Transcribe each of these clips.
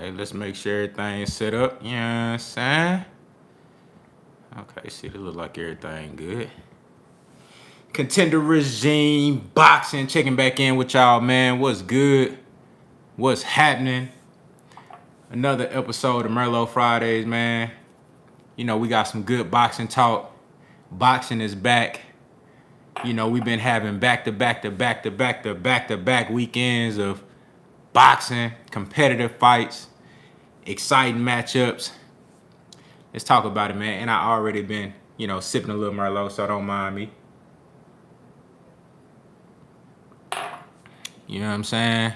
Okay, let's make sure everything's set up. You know what I'm saying? Okay, see, it look like everything good. Contender regime, boxing, checking back in with y'all, man. What's good? What's happening? Another episode of Merlot Fridays, man. You know, we got some good boxing talk. Boxing is back. You know, we've been having back-to-back weekends of boxing, competitive fights, exciting matchups. Let's talk about it, man. And I already been, you know, sipping a little Merlot, so don't mind me. You know what I'm saying?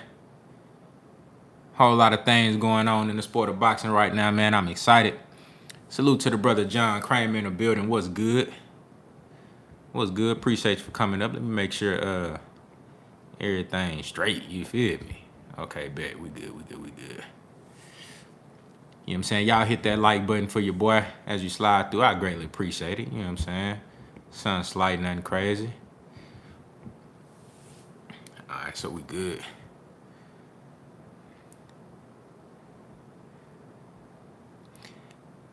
Whole lot of things going on in the sport of boxing right now, man. I'm excited. Salute to the brother John Kramer in the building. What's good? What's good? Appreciate you for coming up. Let me make sure everything's straight. You feel me? Okay, bet. We good. You know what I'm saying? Y'all hit that like button for your boy as you slide through. I greatly appreciate it. You know what I'm saying? Sun slight, nothing crazy. All right, so we good.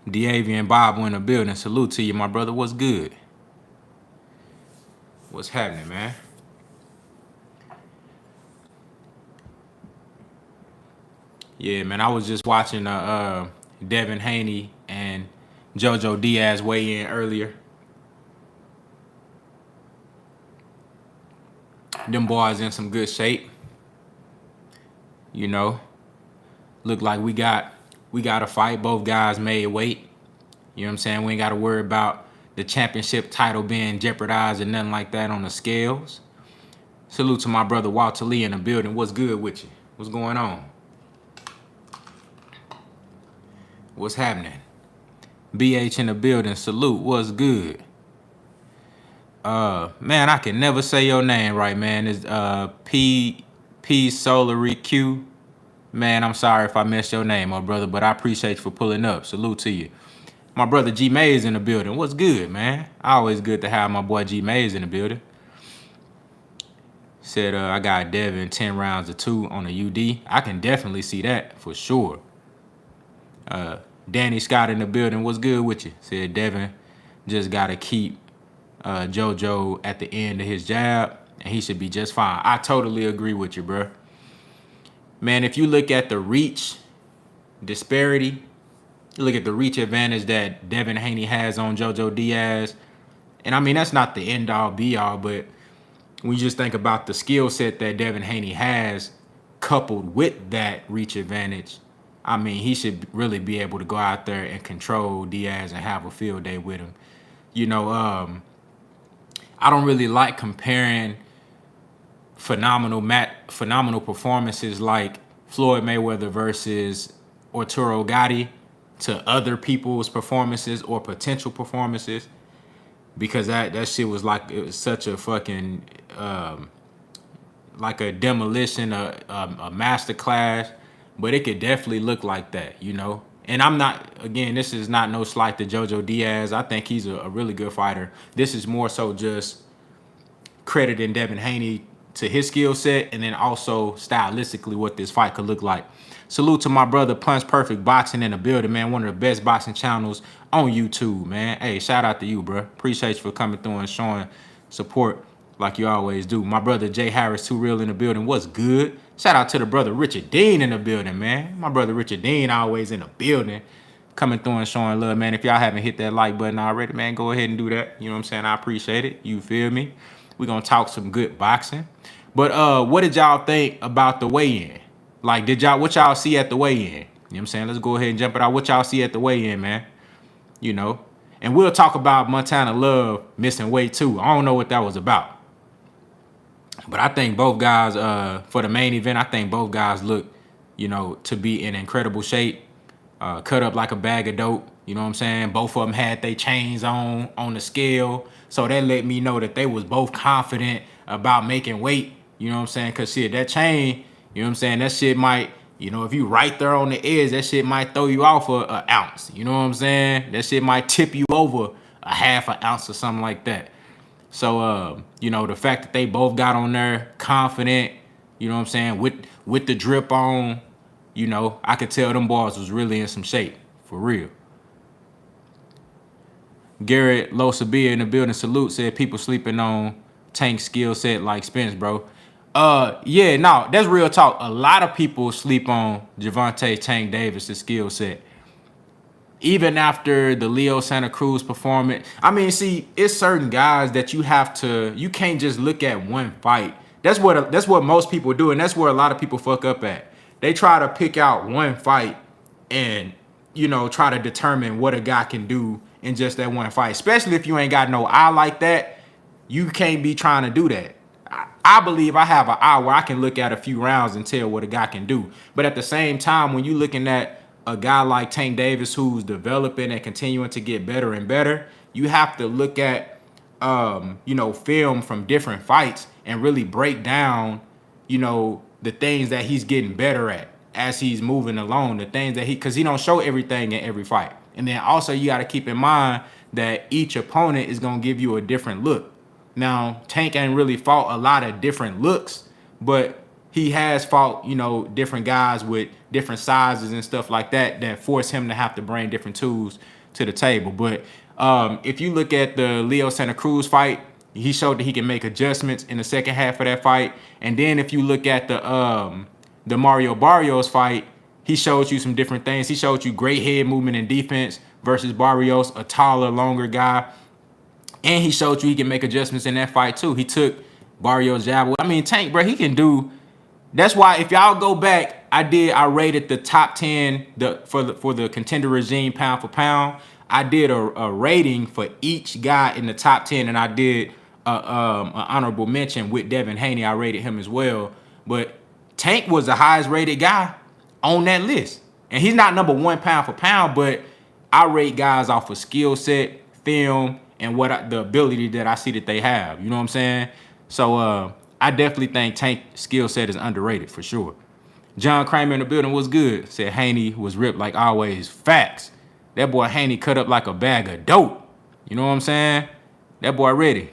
DAZN Bob in the building. Salute to you, my brother. What's good? What's happening, man? Yeah, man, I was just watching DEVIN Haney and JoJo Diaz weigh in earlier. Them boys in some good shape. You know, look like we got a fight. Both guys made weight. You know what I'm saying? We ain't got to worry about the championship title being jeopardized or nothing like that on the scales. Salute to my brother Walter Lee in the building. What's good with you? What's going on? What's happening? BH in the building. Salute. What's good? Man, I can never say your name right, man. It's P Solary Q. Man, I'm sorry if I messed your name up, brother, but I appreciate you for pulling up. Salute to you. My brother G Mays in the building. What's good, man? Always good to have my boy G Mays in the building. Said I got Devin 10 rounds to 2 on the UD. I can definitely see that for sure. Danny Scott in the building. What's good with you? Said Devin just got to keep JoJo at the end of his jab, and he should be just fine. I totally agree with you, bro. Man, if you look at the reach disparity, you look at the reach advantage that DEVIN Haney has on JoJo Diaz, and I mean, that's not the end-all, be-all, but when you just think about the skill set that DEVIN Haney has coupled with that reach advantage, I mean, he should really be able to go out there and control Diaz and have a field day with him. You know, I don't really like comparing phenomenal performances like Floyd Mayweather versus Arturo Gatti to other people's performances or potential performances, because that shit was like, it was such a fucking like a demolition, a masterclass. But it could definitely look like that, you know. And I'm not, again, this is not no slight to JoJo Diaz. I think he's a really good fighter. This is more so just crediting DEVIN Haney to his skill set, and then also stylistically what this fight could look like. Salute to my brother Punch Perfect Boxing in the building, man. One of the best boxing channels on YouTube, man. Hey, shout out to you, bro. Appreciate you for coming through and showing support like you always do. My brother Jay Harris, Too Real in the building. What's good? Shout out to the brother Richard Dean in the building, man. My brother Richard Dean always in the building, coming through and showing love, man. If y'all haven't hit that like button already, man, go ahead and do that. You know what I'm saying? I appreciate it. You feel me? We're going to talk some good boxing. But what did y'all think about the weigh-in? Like, what y'all see at the weigh-in? You know what I'm saying? Let's go ahead and jump it out. What y'all see at the weigh-in, man? You know? And we'll talk about Montana Love missing weight, too. I don't know what that was about. But I think both guys, for the main event, I think both guys look, you know, to be in incredible shape. Cut up like a bag of dope. You know what I'm saying? Both of them had their chains on the scale. So that let me know that they was both confident about making weight. You know what I'm saying? Because shit, that chain, you know what I'm saying? That shit might, you know, if you right there on the edge, that shit might throw you off an ounce. You know what I'm saying? That shit might tip you over a half an ounce or something like that. So, you know, the fact that they both got on there confident, you know what I'm saying, with the drip on, You know, I could tell them boys was really in some shape, for real. Garrett Losabia in the building, salute, said people sleeping on Tank's skill set like Spence, bro. Yeah, no, that's real talk. A lot of people sleep on Gervonta Tank Davis' skill set. Even after the Leo Santa Cruz performance, I mean, see, it's certain guys that you can't just look at one fight. That's what most people do, and that's where a lot of people fuck up at. They try to pick out one fight and, you know, try to determine what a guy can do in just that one fight. Especially if you ain't got no eye like that, you can't be trying to do that. I believe I have an eye where I can look at a few rounds and tell what a guy can do. But at the same time, when you're looking at a guy like Tank Davis who's developing and continuing to get better and better, you have to look at you know, film from different fights and really break down, you know, the things that he's getting better at as he's moving along, the things that because he don't show everything in every fight. And then also you got to keep in mind that each opponent is going to give you a different look. Now, Tank ain't really fought a lot of different looks, but he has fought, you know, different guys with different sizes and stuff like that force him to have to bring different tools to the table. But if you look at the Leo Santa Cruz fight, he showed that he can make adjustments in the second half of that fight. And then if you look at the Mario Barrios fight, he showed you some different things. He showed you great head movement and defense versus Barrios, a taller, longer guy. And he showed you he can make adjustments in that fight too. He took Barrios' jab. I mean, Tank, bro, he can do. That's why if y'all go back, I rated the top 10 for the contender regime pound for pound. I did a rating for each guy in the top 10, and I did an honorable mention with Devin Haney. I rated him as well. But Tank was the highest rated guy on that list. And he's not number one pound for pound, but I rate guys off of skill set, film, and the ability that I see that they have. You know what I'm saying? So I definitely think Tank's skill set is underrated for sure. John Kramer in the building was good. Said Haney was ripped like always. Facts. That boy Haney cut up like a bag of dope. You know what I'm saying? That boy ready.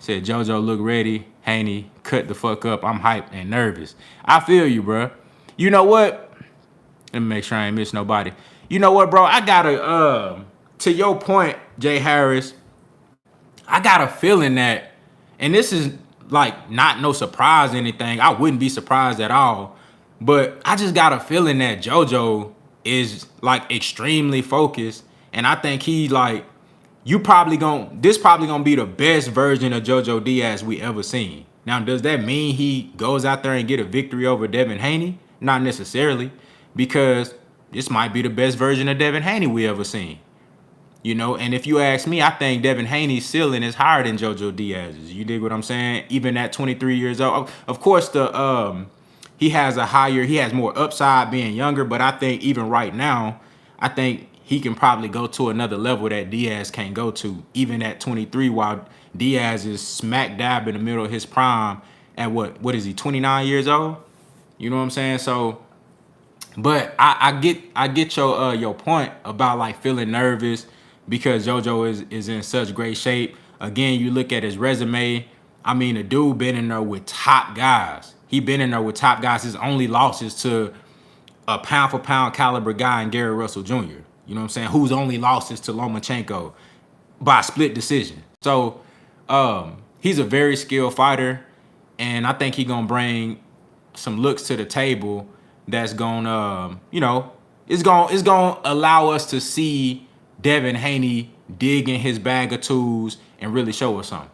Said JoJo look ready. Haney cut the fuck up. I'm hyped and nervous. I feel you, bro. You know what? Let me make sure I ain't miss nobody. You know what, bro? I gotta to your point, Jay Harris, I got a feeling that, and this is like not no surprise or anything. I wouldn't be surprised at all. But I just got a feeling that JoJo is like extremely focused. And I think he like, this probably gonna be the best version of JoJo Diaz we ever seen. Now, does that mean he goes out there and get a victory over Devin Haney? Not necessarily, because this might be the best version of Devin Haney we ever seen. You know, and if you ask me, I think Devin Haney's ceiling is higher than JoJo Diaz's. You dig what I'm saying? Even at 23 years old. Of course, he has more upside being younger, but I think even right now, I think he can probably go to another level that Diaz can't go to, even at 23, while Diaz is smack dab in the middle of his prime at what is he, 29 years old? You know what I'm saying? So, but I get your point about like feeling nervous because JoJo is in such great shape. Again, you look at his resume. I mean, the dude been in there with top guys. He been in there with top guys. His only loss is to a pound for pound caliber guy in Gary Russell Jr. You know what I'm saying? Whose only loss is to Lomachenko by split decision. So he's a very skilled fighter, and I think he's gonna bring some looks to the table that's gonna, you know, it's gonna allow us to see Devin Haney dig in his bag of tools and really show us something.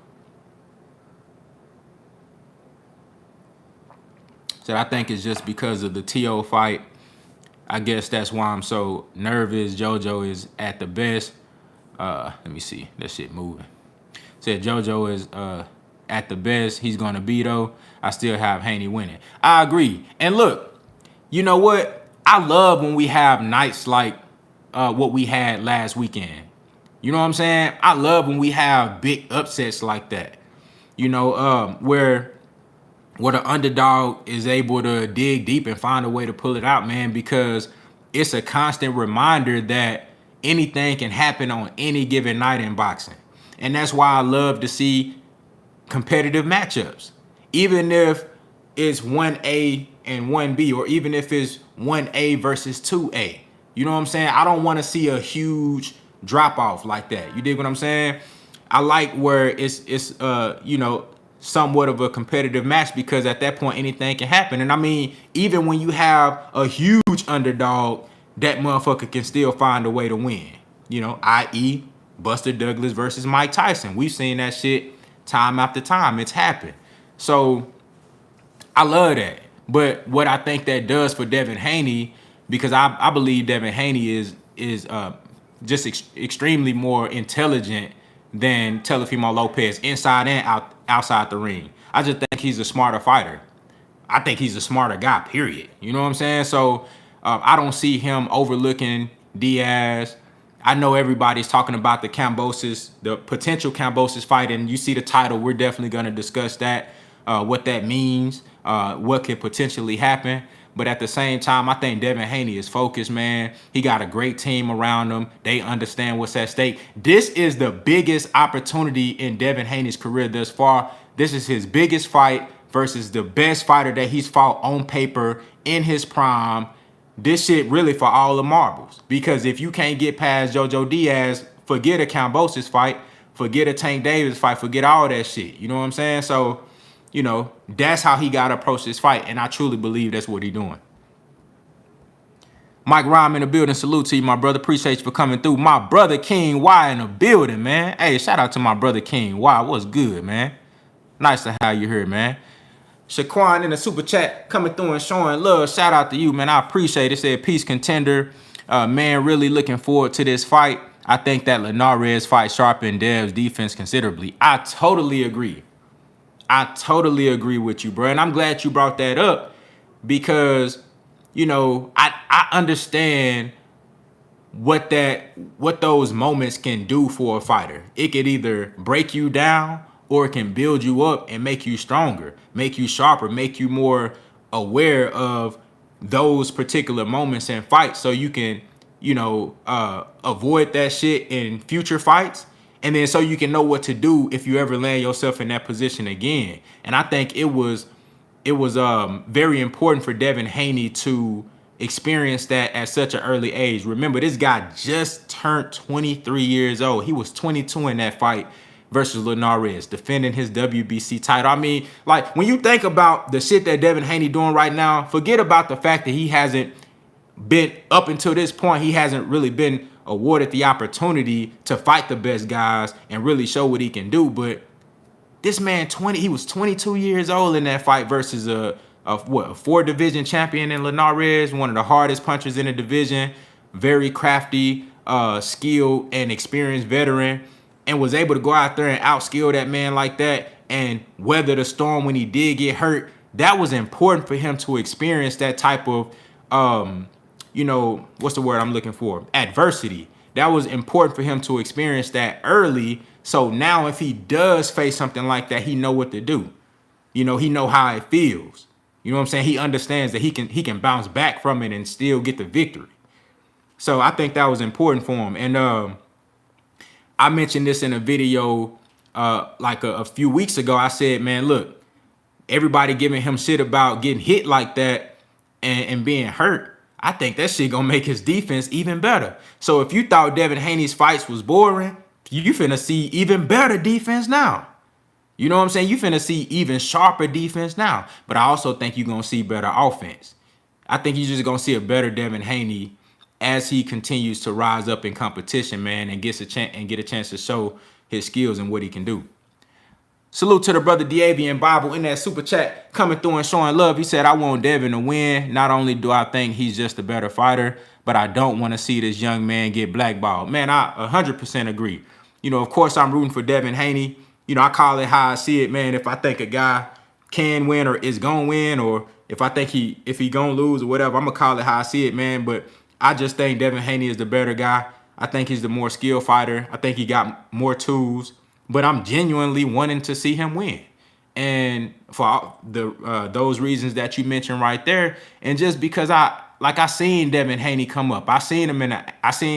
So I think it's just because of the T.O. fight. I guess that's why I'm so nervous. JoJo is at the best. Let me see. That shit moving. Said JoJo is at the best he's going to be, though. I still have Haney winning. I agree. And look, you know what? I love when we have nights like what we had last weekend. You know what I'm saying? I love when we have big upsets like that. You know, where the underdog is able to dig deep and find a way to pull it out, man, because it's a constant reminder that anything can happen on any given night in boxing. And that's why I love to see competitive matchups. Even if it's 1A and 1B, or even if it's 1A versus 2A. You know what I'm saying? I don't want to see a huge drop off like that. You dig what I'm saying? I like where it's you know, somewhat of a competitive match, because at that point anything can happen. And I mean, even when you have a huge underdog, that motherfucker can still find a way to win. You know, i.e. Buster Douglas versus Mike Tyson. We've seen that shit time after time. It's happened. So I love that. But what I think that does for Devin Haney, because I believe Devin Haney is just extremely more intelligent than Teofimo Lopez inside and outside the ring. I just think he's a smarter fighter. I think he's a smarter guy, period. You know what I'm saying? So I don't see him overlooking Diaz. I know everybody's talking about the Cambosis, the potential Cambosis fight, and you see the title. We're definitely going to discuss that, what that means, what could potentially happen. But at the same time, I think Devin Haney is focused, man. He got a great team around him. They understand what's at stake. This is the biggest opportunity in Devin Haney's career thus far. This is his biggest fight versus the best fighter that he's fought on paper in his prime. This shit really for all the marbles. Because if you can't get past JoJo Diaz, forget a Cambosis fight, forget a Tank Davis fight, forget all that shit. You know what I'm saying? So, you know, that's how he got to approach this fight. And I truly believe that's what he's doing. Mike Rhyme in the building. Salute to you, my brother. Appreciate you for coming through. My brother King Y in the building, man. Hey, shout out to my brother King Y. What's good, man? Nice to have you here, man. Shaquan in the super chat coming through and showing love. Shout out to you, man. I appreciate it. Said peace contender. Man, really looking forward to this fight. I think that Linares fight sharpened Dev's defense considerably. I totally agree. I totally agree with you, bro. And I'm glad you brought that up, because, you know, I understand what those moments can do for a fighter. It could either break you down, or it can build you up and make you stronger, make you sharper, make you more aware of those particular moments in fights, so you can, you know, avoid that shit in future fights. And then so you can know what to do if you ever land yourself in that position again. And I think it was very important for Devin Haney to experience that at such an early age. Remember, this guy just turned 23 years old. He was 22 in that fight versus Linares, defending his WBC title. I mean, like, when you think about the shit that Devin Haney doing right now, forget about the fact that he hasn't been, up until this point, he hasn't really been awarded the opportunity to fight the best guys and really show what he can do. But this man, he was 22 years old in that fight versus a 4-division champion in Linares, one of the hardest punchers in the division, very crafty, skilled and experienced veteran, and was able to go out there and outskill that man like that and weather the storm when he did get hurt. That was important for him to experience that type of you know, what's the word I'm looking for? Adversity. That was important for him to experience that early. So now if he does face something like that, he know what to do. You know, he know how it feels. You know what I'm saying? He understands that he can bounce back from it and still get the victory. So I think that was important for him. And I mentioned this in a video like a few weeks ago. I said, man, look, everybody giving him shit about getting hit like that and being hurt. I think that shit gonna make his defense even better. So if you thought Devin Haney's fights was boring, you finna see even better defense now. You know what I'm saying? You finna see even sharper defense now. But I also think you're gonna see better offense. I think you're just gonna see a better Devin Haney as he continues to rise up in competition, man, and get a chance to show his skills and what he can do. Salute to the brother DAZN Bible in that super chat coming through and showing love. He said, I want Devin to win. Not only do I think he's just a better fighter, but I don't want to see this young man get blackballed. Man, I 100% agree. You know, of course, I'm rooting for Devin Haney. You know, I call it how I see it, man. If I think a guy can win or is going to win, or if I think if he going to lose or whatever, I'm going to call it how I see it, man. But I just think Devin Haney is the better guy. I think he's the more skilled fighter. I think he got more tools. But I'm genuinely wanting to see him win. And for those reasons that you mentioned right there, and just because I seen Devin Haney come up. I seen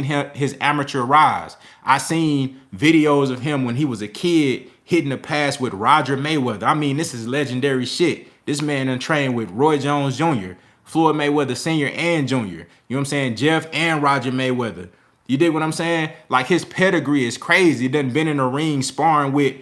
his amateur rise. I seen videos of him when he was a kid hitting the pass with Roger Mayweather. I mean, this is legendary shit. This man done trained with Roy Jones Jr., Floyd Mayweather Sr. and Jr. You know what I'm saying? Jeff and Roger Mayweather. You dig what I'm saying? Like, his pedigree is crazy. He done been in the ring sparring with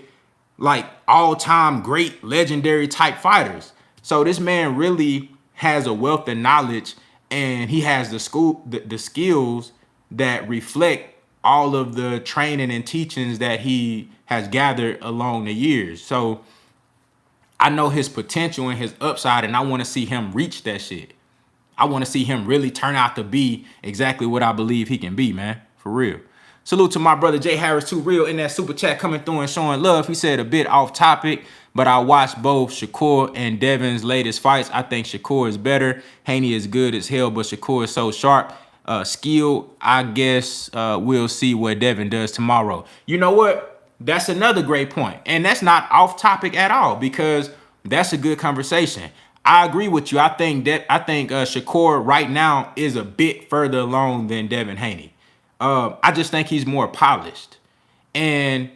like all-time great legendary type fighters. So this man really has a wealth of knowledge, and he has the skills that reflect all of the training and teachings that he has gathered along the years. So I know his potential and his upside, and I want to see him reach that shit. I want to see him really turn out to be exactly what I believe he can be, man. For real. Salute to my brother Jay Harris, Too Real, in that super chat coming through and showing love. He said a bit off topic, but I watched both Shakur and Devin's latest fights. I think Shakur is better. Haney is good as hell, but Shakur is so sharp. Skilled. I guess we'll see what Devin does tomorrow. You know what? That's another great point. And that's not off topic at all, because that's a good conversation. I agree with you. I think Shakur right now is a bit further along than Devin Haney. I just think he's more polished. And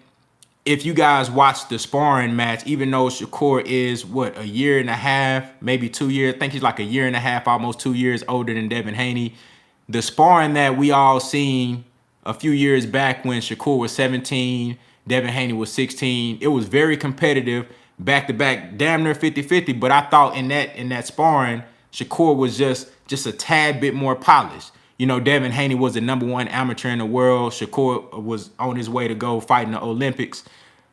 if you guys watch the sparring match, even though Shakur is, what, a year and a half, maybe 2 years, I think he's like a year and a half, almost 2 years older than Devin Haney. The sparring that we all seen a few years back when Shakur was 17, Devin Haney was 16, it was very competitive, back-to-back, damn near 50-50. But I thought in that sparring, Shakur was just a tad bit more polished. You know, Devin Haney was the #1 amateur in the world. Shakur was on his way to go fighting the Olympics.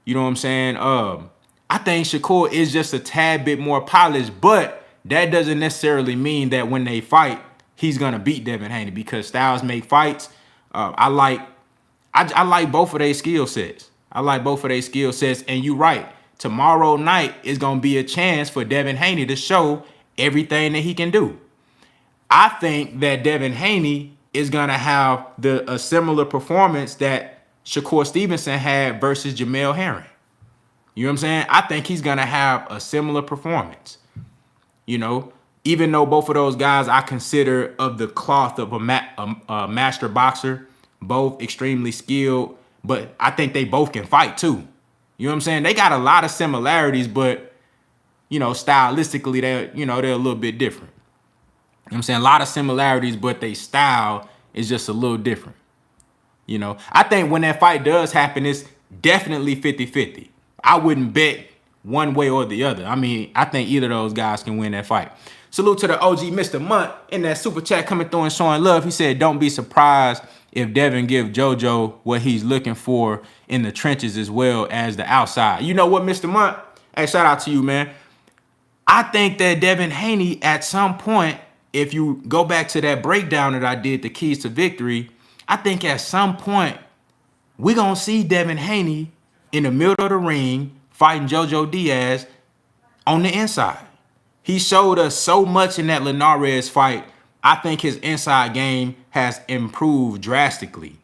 You know what I'm saying? I think Shakur is just a tad bit more polished, but that doesn't necessarily mean that when they fight, he's gonna beat Devin Haney, because styles make fights. I like both of their skill sets. I like both of their skill sets, and you're right. Tomorrow night is gonna be a chance for Devin Haney to show everything that he can do. I think that Devin Haney is going to have a similar performance that Shakur Stevenson had versus Jamel Herring. You know what I'm saying? I think he's going to have a similar performance. You know, even though both of those guys I consider of the cloth of a master boxer, both extremely skilled, but I think they both can fight too. You know what I'm saying? They got a lot of similarities, but, you know, stylistically, they're a little bit different. You know what I'm saying? A lot of similarities, but their style is just a little different. You know, I think when that fight does happen, it's definitely 50-50. I wouldn't bet one way or the other. I mean, I think either of those guys can win that fight. Salute to the OG Mr. Munt in that super chat coming through and showing love. He said, don't be surprised if Devin give JoJo what he's looking for in the trenches as well as the outside. You know what, Mr. Munt? Hey, shout out to you, man. I think that Devin Haney at some point, if you go back to that breakdown that I did, the keys to victory, I think at some point we're going to see Devin Haney in the middle of the ring fighting JoJo Diaz on the inside. He showed us so much in that Linares fight. I think his inside game has improved drastically.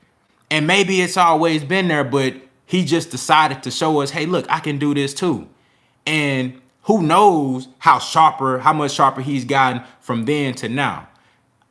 And maybe it's always been there, but he just decided to show us, hey, look, I can do this too. And who knows how much sharper he's gotten from then to now.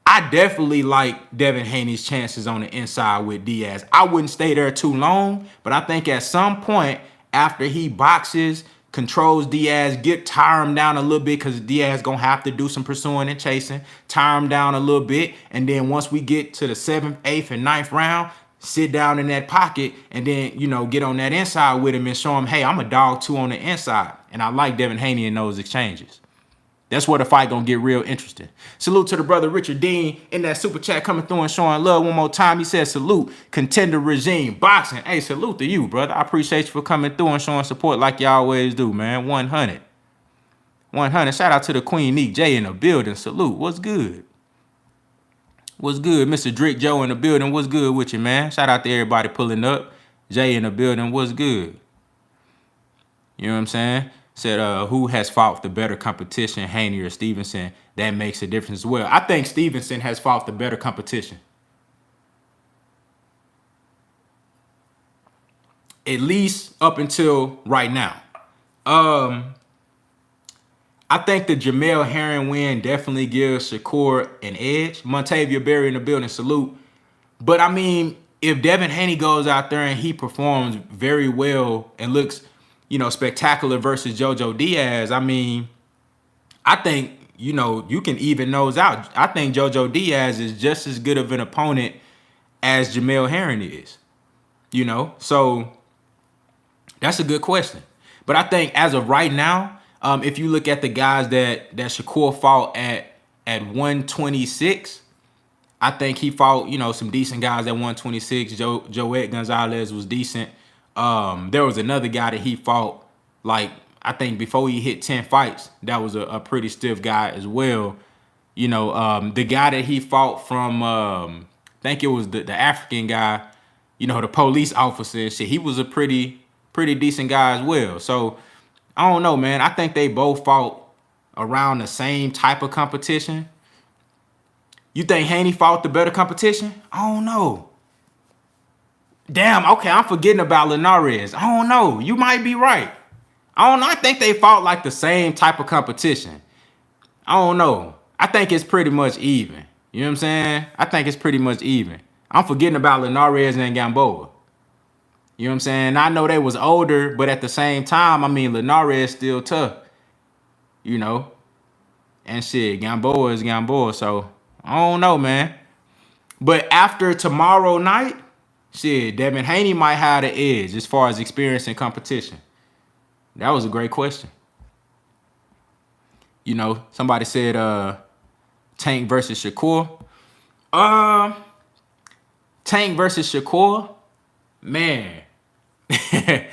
I definitely like Devin Haney's chances on the inside with Diaz. I wouldn't stay there too long, but I think at some point after he boxes, controls Diaz, tire him down a little bit, because Diaz going to have to do some pursuing and chasing, tire him down a little bit, and then once we get to the 7th, 8th, and 9th round, sit down in that pocket and then, you know, get on that inside with him and show him, hey, I'm a dog too on the inside. And I like Devin Haney in those exchanges. That's where the fight gonna get real interesting. Salute to the brother Richard Dean in that super chat coming through and showing love one more time. He says, salute, contender regime, boxing. Hey, salute to you, brother. I appreciate you for coming through and showing support like you always do, man. 100. 100. Shout out to the Queen Neek J in the building. Salute. What's good? What's good? Mr. Drick Joe in the building. What's good with you, man? Shout out to everybody pulling up. Jay in the building. What's good? You know what I'm saying? Said, who has fought the better competition, Haney or Stevenson? That makes a difference as well. I think Stevenson has fought the better competition. At least up until right now. I think the Jamel Herring win definitely gives Shakur an edge. Montavia Berry in the building, salute. But, I mean, if Devin Haney goes out there and he performs very well and looks, you know, spectacular versus JoJo Diaz, I mean, I think, you know, you can even those out. I think JoJo Diaz is just as good of an opponent as Jamel Herring is, you know? So that's a good question. But I think as of right now, if you look at the guys that Shakur fought at 126, I think he fought, you know, some decent guys at 126. Joet Gonzalez was decent. There was another guy that he fought, like, I think before he hit 10 fights, that was a pretty stiff guy as well. You know, the guy that he fought from, I think it was the African guy, you know, the police officer and shit. He was a pretty decent guy as well. So, I don't know, man. I think they both fought around the same type of competition. You think Haney fought the better competition? I don't know. Damn, okay, I'm forgetting about Linares. I don't know. You might be right. I don't know. I think they fought like the same type of competition. I don't know. I think it's pretty much even. You know what I'm saying? I think it's pretty much even. I'm forgetting about Linares and Gamboa. You know what I'm saying? I know they was older, but at the same time, I mean, Linares still tough. You know? And shit, Gamboa is Gamboa, so I don't know, man. But after tomorrow night, shit, Devin Haney might have the edge as far as experience and competition. That was a great question. You know, somebody said Tank versus Shakur. Tank versus Shakur, man. I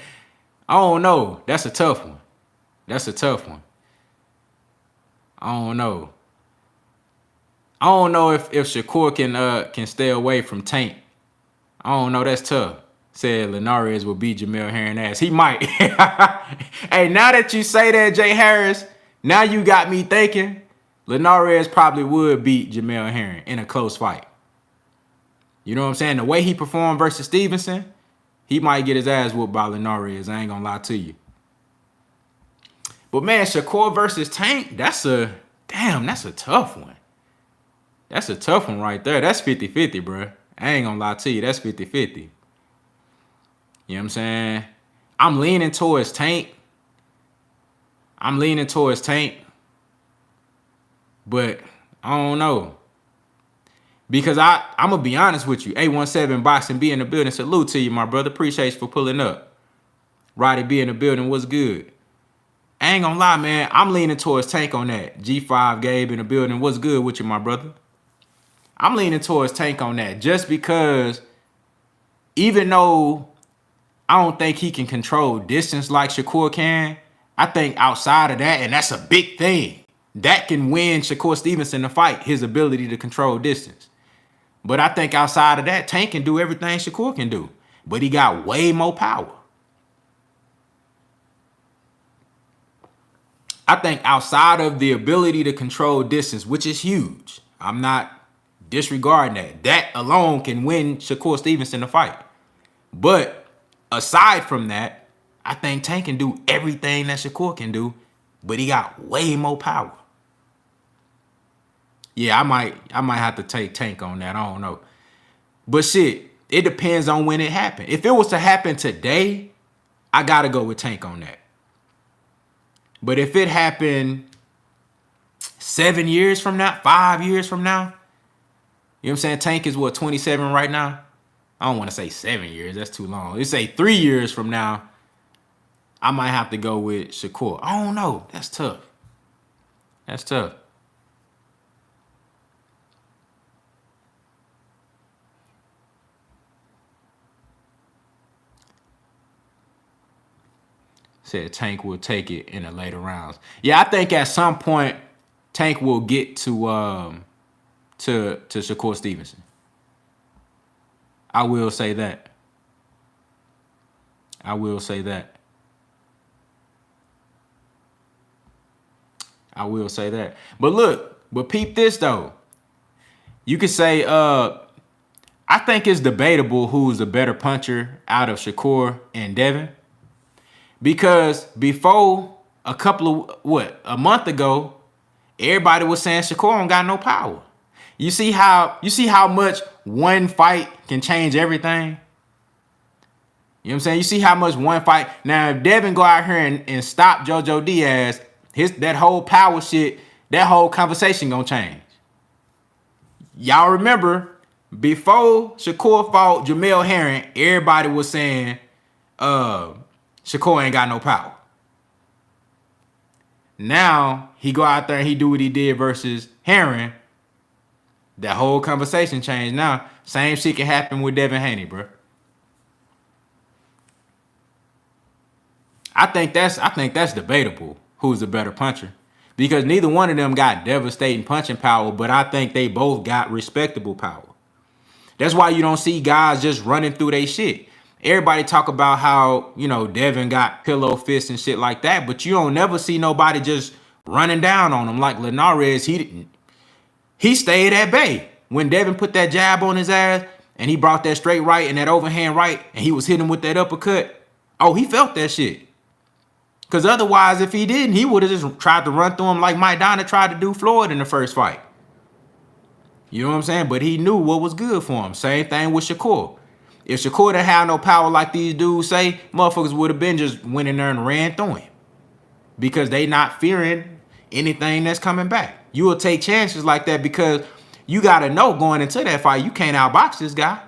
don't know. That's a tough one. That's a tough one. I don't know. I don't know if Shakur can stay away from Tank. I don't know. That's tough. Said Linares will beat Jamel Herring ass. He might. Hey, now that you say that, Jay Harris, now you got me thinking Linares probably would beat Jamel Herring in a close fight. You know what I'm saying? The way he performed versus Stevenson, he might get his ass whooped by Linares. I ain't gonna lie to you. But man, Shakur versus Tank, that's a tough one. That's a tough one right there. That's 50-50, bro. I ain't gonna lie to you. That's 50-50. You know what I'm saying? I'm leaning towards Tank. But I don't know. Because I'm going to be honest with you. A17 Boxing be in the building. Salute to you, my brother. Appreciate you for pulling up. Roddy be in the building. What's good? I ain't going to lie, man. I'm leaning towards Tank on that. G5 Gabe in the building. What's good with you, my brother? I'm leaning towards Tank on that. Just because even though I don't think he can control distance like Shakur can, I think outside of that, and that's a big thing, that can win Shakur Stevenson the fight, his ability to control distance. But I think outside of that, Tank can do everything Shakur can do. But he got way more power. I think outside of the ability to control distance, which is huge, I'm not disregarding that. That alone can win Shakur Stevenson the fight. But aside from that, I think Tank can do everything that Shakur can do, but he got way more power. Yeah, I might have to take Tank on that. I don't know. But shit, it depends on when it happened. If it was to happen today, I got to go with Tank on that. But if it happened 7 years from now, 5 years from now, you know what I'm saying? Tank is what, 27 right now? I don't want to say 7 years. That's too long. Let's say 3 years from now, I might have to go with Shakur. I don't know. That's tough. That's tough. Said Tank will take it in the later rounds. Yeah, I think at some point Tank will get to Shakur Stevenson. I will say that. I will say that. I will say that. But look, but peep this though. You could say, I think it's debatable who's the better puncher out of Shakur and Devin. Because before a month ago, everybody was saying Shakur don't got no power. You see how much one fight can change everything? You know what I'm saying? You see how much one fight. Now, if Devin go out here and stop JoJo Diaz, that whole power shit, that whole conversation gonna change. Y'all remember before Shakur fought Jamel Herring, everybody was saying Shakur ain't got no power. Now he go out there and he do what he did versus Herring. That whole conversation changed. Now same shit can happen with Devin Haney, bro. I think that's debatable. Who's the better puncher? Because neither one of them got devastating punching power, but I think they both got respectable power. That's why you don't see guys just running through their shit. Everybody talk about how, you know, Devin got pillow fists and shit like that, but you don't never see nobody just running down on him like Linares. He stayed at bay. When Devin put that jab on his ass and he brought that straight right and that overhand right and he was hitting him with that uppercut, oh, he felt that shit. Because otherwise, if he didn't, he would have just tried to run through him like Mike Donna tried to do Floyd in the first fight. You know what I'm saying? But he knew what was good for him. Same thing with Shakur. If Shakur didn't have no power like these dudes say, motherfuckers would have been just went in there and ran through him. Because they not fearing anything that's coming back. You will take chances like that because you got to know going into that fight, you can't outbox this guy.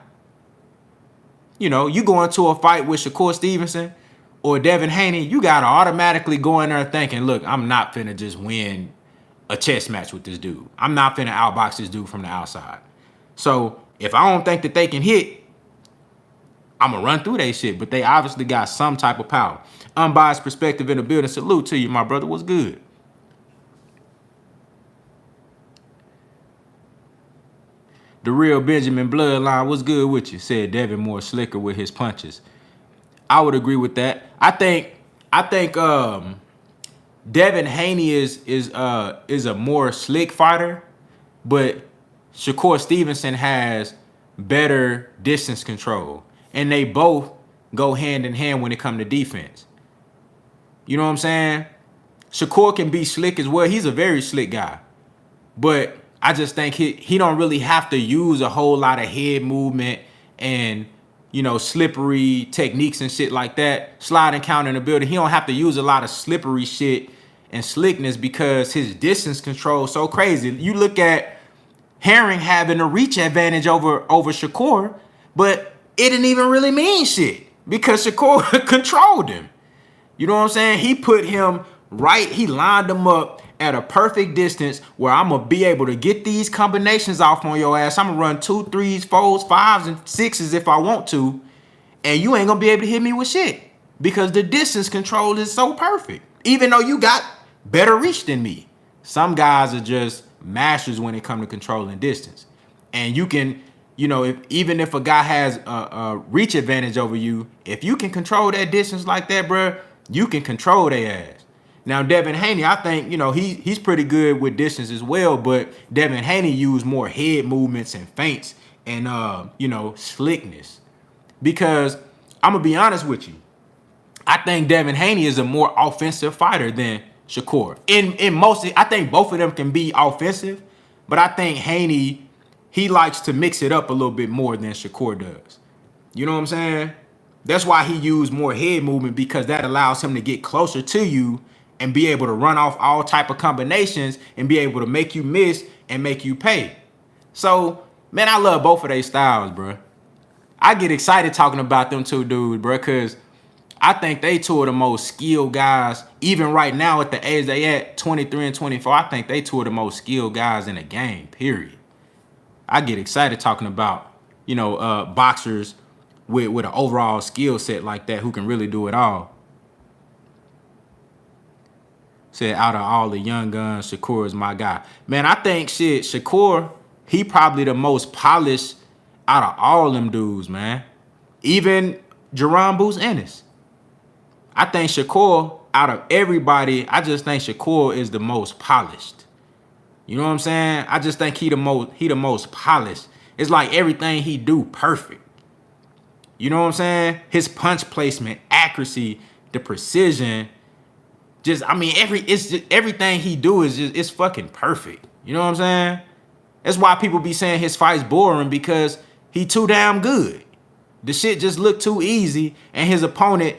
You know, you go into a fight with Shakur Stevenson or Devin Haney, you got to automatically go in there thinking, look, I'm not finna just win a chess match with this dude. I'm not finna outbox this dude from the outside. So if I don't think that they can hit, I'm going to run through that shit. But they obviously got some type of power. Unbiased perspective in the building. Salute to you, my brother. What's good? The real Benjamin Bloodline, what's good with you? Said Devin more slicker with his punches. I would agree with that. I think Devin Haney is a more slick fighter, but Shakur Stevenson has better distance control. And they both go hand in hand when it comes to defense. You know what I'm saying? Shakur can be slick as well. He's a very slick guy. But I just think he don't really have to use a whole lot of head movement and, you know, slippery techniques and shit like that. Sliding counter in the building. He don't have to use a lot of slippery shit and slickness because his distance control is so crazy. You look at Herring having a reach advantage over Shakur, but it didn't even really mean shit because Shakur controlled him. You know what I'm saying? He put him right. He lined him up at a perfect distance where I'm going to be able to get these combinations off on your ass. I'm going to run 2, 3s, 4s, 5s, and 6s if I want to. And you ain't going to be able to hit me with shit because the distance control is so perfect. Even though you got better reach than me. Some guys are just masters when it comes to controlling distance. And you can, you know, even if a guy has a reach advantage over you, if you can control that distance like that, bro, you can control their ass. Now, Devin Haney, I think, you know, he's pretty good with distance as well, but Devin Haney used more head movements and feints and, you know, slickness. Because I'm going to be honest with you. I think Devin Haney is a more offensive fighter than Shakur. In mostly, I think both of them can be offensive, but I think Haney, he likes to mix it up a little bit more than Shakur does. You know what I'm saying? That's why he used more head movement because that allows him to get closer to you and be able to run off all type of combinations and be able to make you miss and make you pay. So, man, I love both of their styles, bro. I get excited talking about them two dudes, bro, because I think they two of the most skilled guys, even right now at the age they at, 23 and 24, I think they two of the most skilled guys in the game, period. I get excited talking about, you know, boxers with an overall skill set like that who can really do it all. Said, out of all the young guns, Shakur is my guy. Man, I think, shit, Shakur, he probably the most polished out of all them dudes, man. Even Jerron Boots Ennis. I think Shakur, out of everybody, I just think Shakur is the most polished. You know what I'm saying? I just think he the most polished. It's like everything he do perfect. You know what I'm saying? His punch placement, accuracy, the precision. Just, I mean, everything he do is just, it's fucking perfect. You know what I'm saying? That's why people be saying his fight's boring because he too damn good. The shit just look too easy and his opponent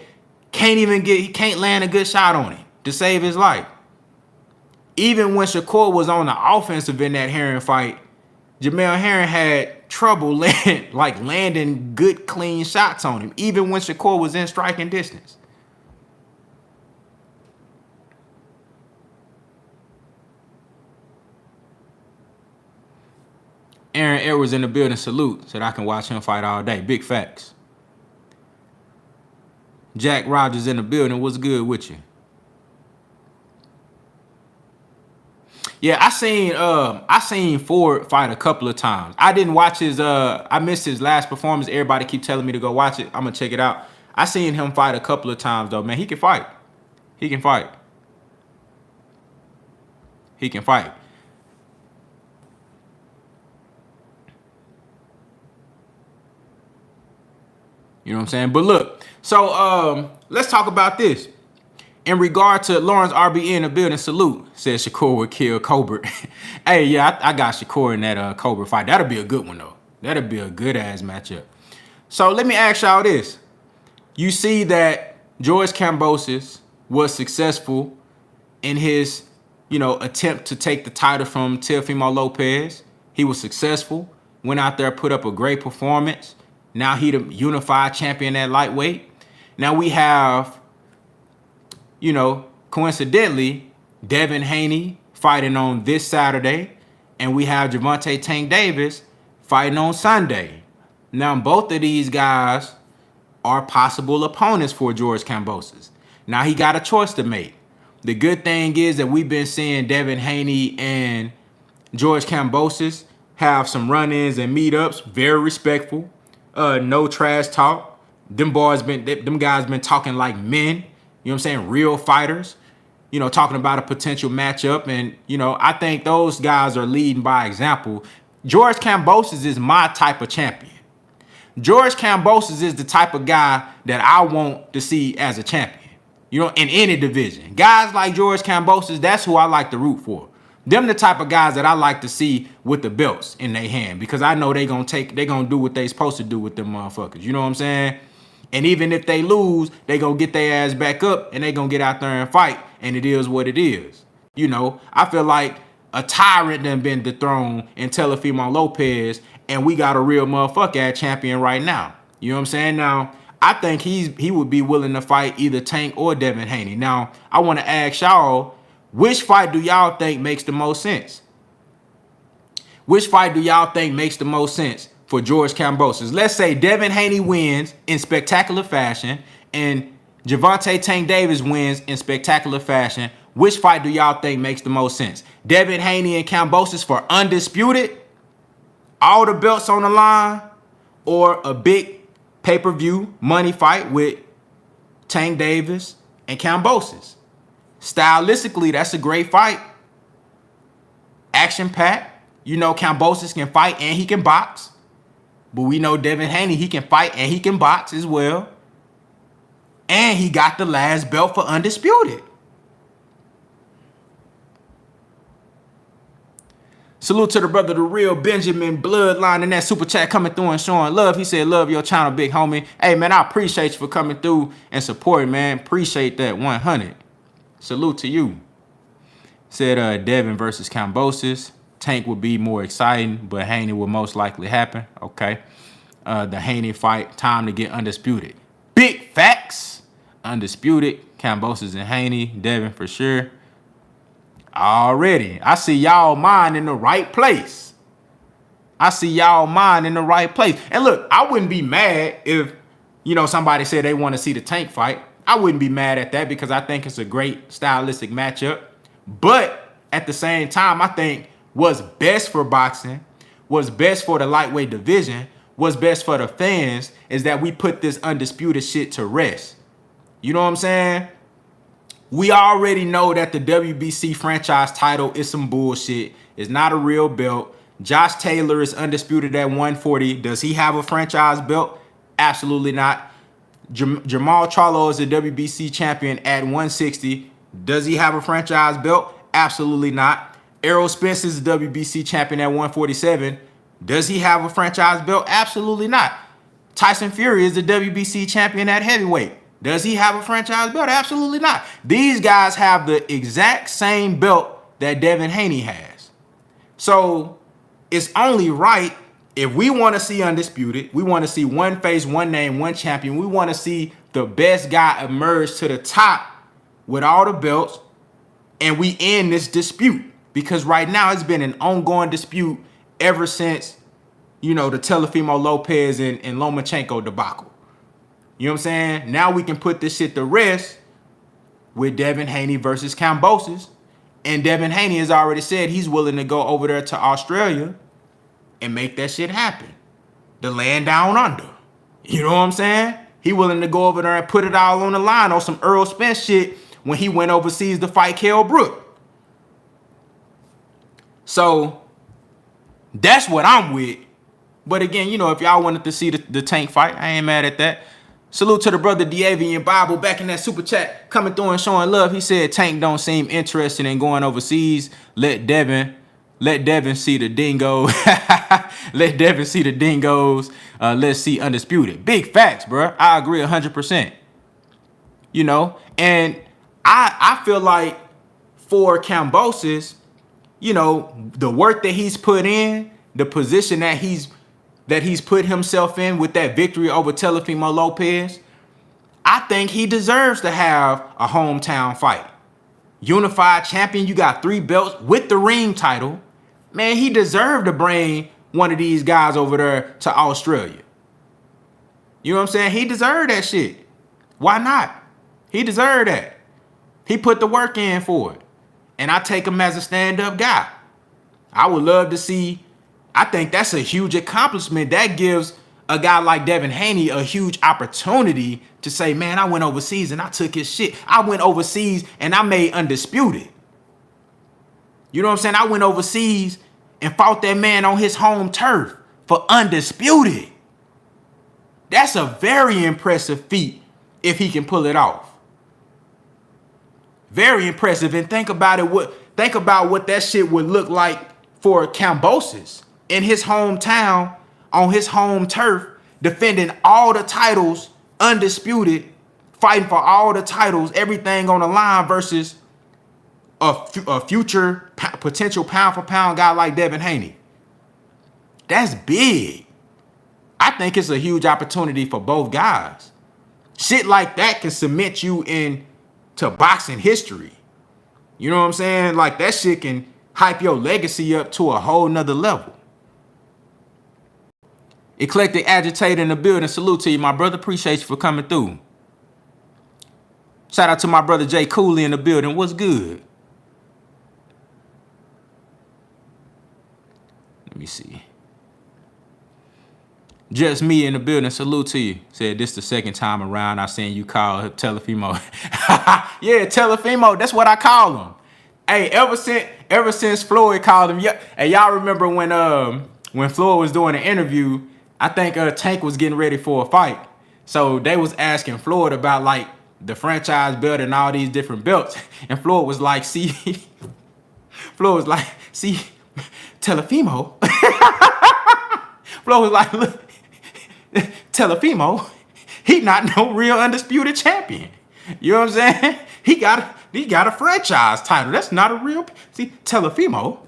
he can't land a good shot on him to save his life. even when Shakur was on the offensive in that Herring fight, Jamel Herring had trouble landing good, clean shots on him, even when Shakur was in striking distance. Aaron Edwards in the building, salute. Said I can watch him fight all day. Big facts. Jack Rogers in the building. What's good with you? Yeah, I seen Ford fight a couple of times. I didn't watch his I missed his last performance. Everybody keep telling me to go watch it. I'm gonna check it out. I seen him fight a couple of times though, man. He can fight. He can fight. He can fight. You know what I'm saying? But look, so let's talk about this. In regard to Lawrence RBE in the building, salute, says Shakur would kill Cobra. Hey, yeah, I got Shakur in that Cobra fight. That'll be a good one, though. That'll be a good-ass matchup. So let me ask y'all this. You see that George Kambosis was successful in his, attempt to take the title from Teofimo Lopez. He was successful, went out there, put up a great performance. Now he the unified champion at lightweight. Now we have, coincidentally, Devin Haney fighting on this Saturday, and we have Gervonta Tank Davis fighting on Sunday. Now both of these guys are possible opponents for George Kambosos. Now he got a choice to make. The good thing is that we've been seeing Devin Haney and George Kambosos have some run-ins and meetups, very respectful. No trash talk. Them guys been talking like men. You know what I'm saying? Real fighters. Talking about a potential matchup. And, I think those guys are leading by example. George Kambosos is my type of champion. George Kambosos is the type of guy that I want to see as a champion. In any division. Guys like George Kambosos, that's who I like to root for. Them the type of guys that I like to see with the belts in their hand, because I know they gonna do what they supposed to do with them motherfuckers. You know what I'm saying? And even if they lose, they gonna get their ass back up and they gonna get out there and fight, and it is what it is. I feel like a tyrant done been dethroned in Teofimo Lopez, and we got a real motherfucker at champion right now. You know what I'm saying? Now, I think he would be willing to fight either Tank or Devin Haney. Now, I want to ask y'all, which fight do y'all think makes the most sense? Which fight do y'all think makes the most sense for George Kambosos? Let's say Devin Haney wins in spectacular fashion and Gervonta Tank Davis wins in spectacular fashion. Which fight do y'all think makes the most sense? Devin Haney and Kambosos for Undisputed? All the belts on the line? Or a big pay-per-view money fight with Tank Davis and Kambosos? Stylistically, that's a great fight. Action-packed. Kambosos can fight and he can box. But we know Devin Haney, he can fight and he can box as well. And he got the last belt for Undisputed. Salute to the brother, the real Benjamin Bloodline, in that super chat coming through and showing love. He said, love your channel, big homie. Hey, man, I appreciate you for coming through and supporting, man. Appreciate that 100. Salute to you. Said Devin versus Kambosos. Tank would be more exciting, but Haney would most likely happen. Okay. The Haney fight, time to get Undisputed. Big facts. Undisputed. Kambosos and Haney. Devin for sure. Already. I see y'all mind in the right place. I see y'all mind in the right place. And look, I wouldn't be mad if, somebody said they want to see the Tank fight. I wouldn't be mad at that because I think it's a great stylistic matchup. But at the same time, I think what's best for boxing, what's best for the lightweight division, what's best for the fans is that we put this Undisputed shit to rest. You know what I'm saying? We already know that the WBC franchise title is some bullshit. It's not a real belt. Josh Taylor is undisputed at 140. Does he have a franchise belt? Absolutely not. Jamal Charlo is a WBC champion at 160. Does he have a franchise belt? Absolutely not. Errol Spence is a WBC champion at 147. Does he have a franchise belt? Absolutely not. Tyson Fury is the WBC champion at heavyweight. Does he have a franchise belt? Absolutely not. These guys have the exact same belt that Devin Haney has. So it's only right, if we want to see Undisputed, we want to see one face, one name, one champion. We want to see the best guy emerge to the top with all the belts, and we end this dispute. Because right now it's been an ongoing dispute ever since, you know, the Teofimo Lopez and Lomachenko debacle. You know what I'm saying? Now we can put this shit to rest with Devin Haney versus Kambosos. And Devin Haney has already said he's willing to go over there to Australia and make that shit happen. The land down under. You know what I'm saying? He willing to go over there and put it all on the line on some Earl Spence shit when he went overseas to fight Kell Brook. So that's what I'm with. But again, you know, if y'all wanted to see the Tank fight, I ain't mad at that. Salute to the brother DAZN Bible back in that super chat, coming through and showing love. He said Tank don't seem interested in going overseas. Let Devin see the dingo. Let Devin see the dingoes. Let's see Undisputed. Big facts, bro. I agree 100%. You know, and I feel like for Cambosis, you know, the work that he's put in, the position that he's put himself in with that victory over Teofimo Lopez, I think he deserves to have a hometown fight. Unified champion, you got 3 belts with the ring title. Man, he deserved to bring one of these guys over there to Australia. You know what I'm saying? He deserved that shit. Why not? He deserved that. He put the work in for it. And I take him as a stand-up guy. I would love to see. I think that's a huge accomplishment. That gives a guy like Devin Haney a huge opportunity to say, man, I went overseas and I took his shit. I went overseas and I made Undisputed. You know what I'm saying? I went overseas and fought that man on his home turf for Undisputed. That's a very impressive feat if he can pull it off. Very impressive. And think about what that shit would look like for Kambosos in his hometown, on his home turf, defending all the titles, Undisputed, fighting for all the titles, everything on the line versus a future potential pound for pound guy like Devin Haney. That's big. I think it's a huge opportunity for both guys. Shit like that can cement you into boxing history. You know what I'm saying? Like, that shit can hype your legacy up to a whole nother level. Eclectic Agitator in the building. Salute to you, my brother. Appreciate you for coming through. Shout out to my brother Jay Cooley in the building. What's good? Let me see. Just me in the building. Salute to you. Said this the second time around I seen you call Teofimo. Yeah, Teofimo. That's what I call him. Hey, ever since Floyd called him. Yeah. Hey, y'all remember when Floyd was doing an interview? I think Tank was getting ready for a fight. So they was asking Floyd about like the franchise belt and all these different belts. And Floyd was like, see, Teofimo. Floyd was like, look, Teofimo, he not no real undisputed champion. You know what I'm saying? He got a franchise title. That's not a real. See, Teofimo,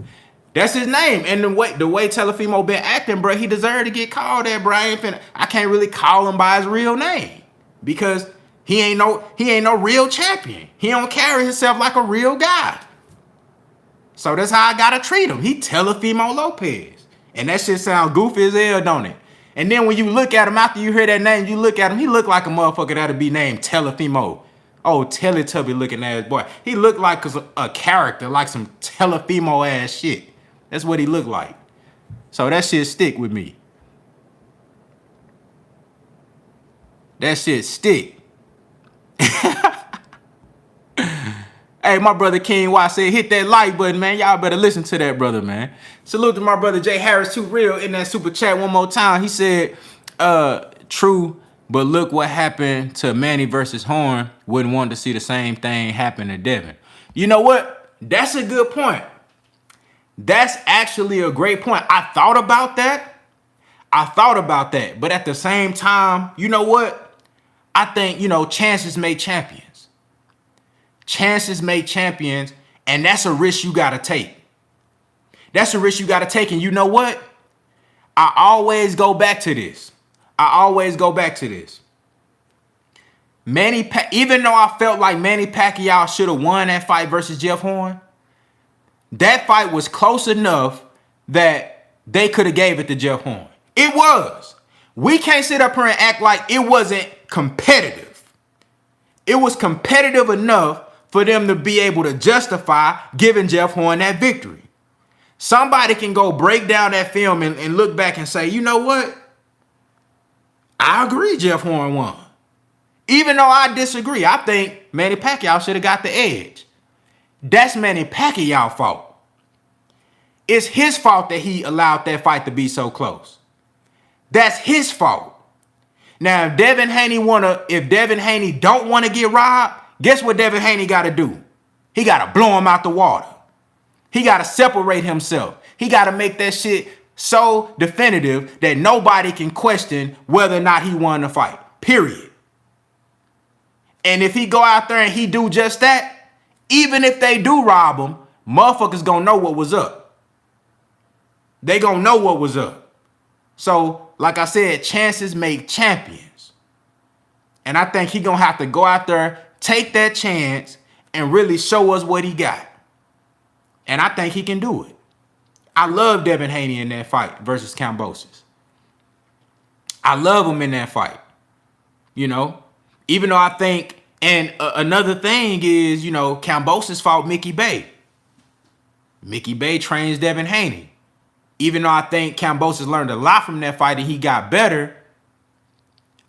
that's his name. And the way Teofimo been acting, bro, he deserved to get called that, bro. I can't really call him by his real name because he ain't no real champion. He don't carry himself like a real guy. So that's how I gotta treat him. He Teofimo Lopez. And that shit sound goofy as hell, don't it? And then when you look at him, after you hear that name, you look at him, he look like a motherfucker that'll be named Teofimo. Oh, Teletubby looking ass boy. He looked like a character, like some Teofimo ass shit. That's what he looked like. So that shit stick with me. That shit stick. Hey, my brother King Y said, hit that like button, man. Y'all better listen to that brother, man. Salute to my brother Jay Harris, too real, in that super chat one more time. He said, true, but look what happened to Manny versus Horn. Wouldn't want to see the same thing happen to Devin. You know what? That's a good point. That's actually a great point. I thought about that. But at the same time, you know what? I think, chances make champions. Chances make champions, And that's a risk you got to take. That's a risk you got to take. And you know what? I always go back to this. Even though I felt like Manny Pacquiao should have won that fight versus Jeff Horn, that fight was close enough that they could have gave it to Jeff Horn. It was. We can't sit up here and act like it wasn't competitive. It was competitive enough for them to be able to justify giving Jeff Horn that victory. Somebody can go break down that film and look back and say, you know what? I agree Jeff Horn won. Even though I disagree, I think Manny Pacquiao should have got the edge. That's Manny Pacquiao's fault. It's his fault that he allowed that fight to be so close. That's his fault. Now, if Devin Haney don't want to get robbed, guess what Devin Haney got to do? He got to blow him out the water. He got to separate himself. He got to make that shit so definitive that nobody can question whether or not he won the fight. Period. And if he go out there and he do just that, even if they do rob him, motherfuckers gonna know what was up. They gonna know what was up. So, like I said, chances make champions. And I think he gonna have to go out there, take that chance, and really show us what he got. And I think he can do it. I love Devin Haney in that fight versus Cambosis. I love him in that fight. You know, even though I think, and another thing is, you know, Cambosis fought Mickey Bay. Mickey Bay trains Devin Haney. Even though I think Cambosis learned a lot from that fight and he got better,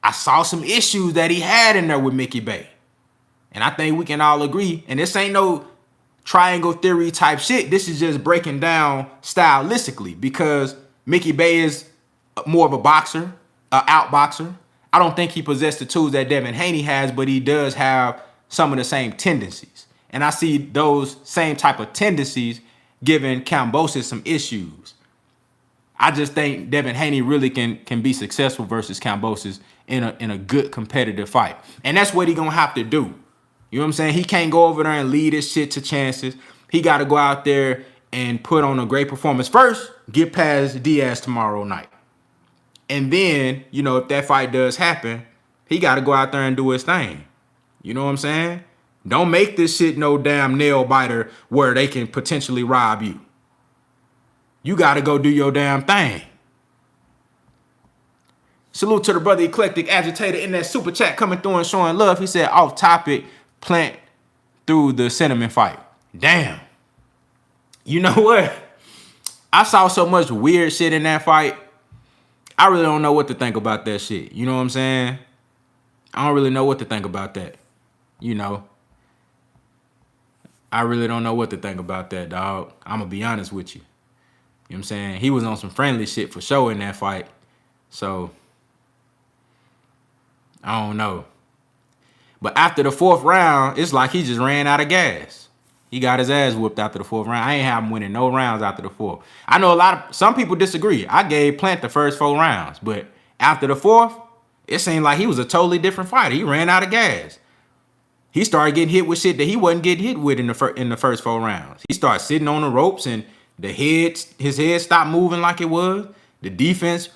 I saw some issues that he had in there with Mickey Bay. And I think we can all agree, and this ain't no triangle theory type shit. This is just breaking down stylistically, because Mickey Bay is more of a boxer, outboxer. I don't think he possessed the tools that Devin Haney has, but he does have some of the same tendencies. And I see those same type of tendencies giving Cambosis some issues. I just think Devin Haney really can be successful versus Cambosis in a good competitive fight. And that's what he gonna have to do. You know what I'm saying? He can't go over there and lead his shit to chances. He got to go out there and put on a great performance. First, get past Diaz tomorrow night. And then, you know, if that fight does happen, he got to go out there and do his thing. You know what I'm saying? Don't make this shit no damn nail biter where they can potentially rob you. You got to go do your damn thing. Salute to the brother Eclectic Agitator in that super chat coming through and showing love. He said, off topic, plant through the cinnamon fight. Damn. You know what? I saw so much weird shit in that fight. I really don't know what to think about that shit. You know what I'm saying? I don't really know what to think about that. You know. I really don't know what to think about that, dog. I'm going to be honest with you. You know what I'm saying? He was on some friendly shit for sure in that fight. So, I don't know. But after the fourth round, it's like he just ran out of gas. He got his ass whooped after the fourth round. I ain't have him winning no rounds after the fourth. I know some people disagree. I gave Plant the first 4 rounds, but after the fourth, it seemed like he was a totally different fighter. He ran out of gas. He started getting hit with shit that he wasn't getting hit with in the first 4 rounds. He started sitting on the ropes and his head stopped moving like it was. The defense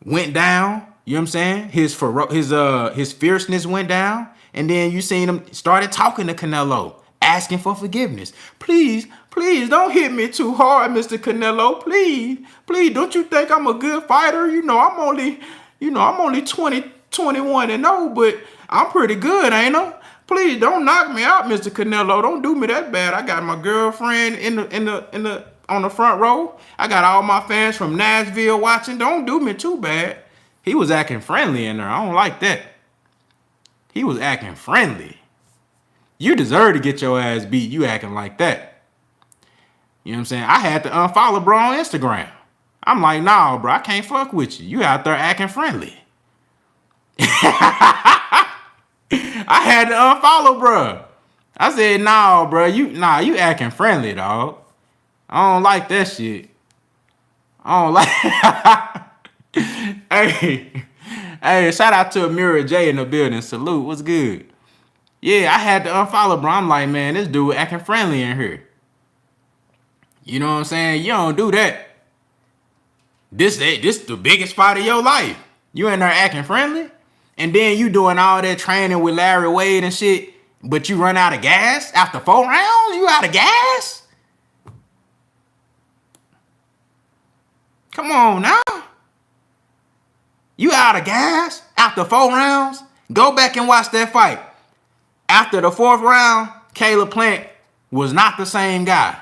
went down. You know what I'm saying? His fierceness went down. And then you seen him started talking to Canelo, asking for forgiveness. Please, please don't hit me too hard, Mr. Canelo. Please, please, don't you think I'm a good fighter? I'm only 20, 21 and 0, but I'm pretty good, ain't I? Please don't knock me out, Mr. Canelo. Don't do me that bad. I got my girlfriend on the front row. I got all my fans from Nashville watching. Don't do me too bad. He was acting friendly in there. I don't like that. He was acting friendly. You deserve to get your ass beat. You acting like that. You know what I'm saying? I had to unfollow bro on Instagram. I'm like, nah, bro, I can't fuck with you. You out there acting friendly. I had to unfollow bro. I said, nah, bro, you acting friendly, dog. I don't like that shit. I don't like Hey, shout out to Amira J in the building. Salute. What's good? Yeah, I had to unfollow, bro. I'm like, man, this dude acting friendly in here. You know what I'm saying? You don't do that. This the biggest fight of your life. You in there acting friendly, and then you doing all that training with Larry Wade and shit, but you run out of gas after 4 rounds? You out of gas? Come on now. You out of gas after 4 rounds? Go back and watch that fight. After the 4th round, Caleb Plant was not the same guy.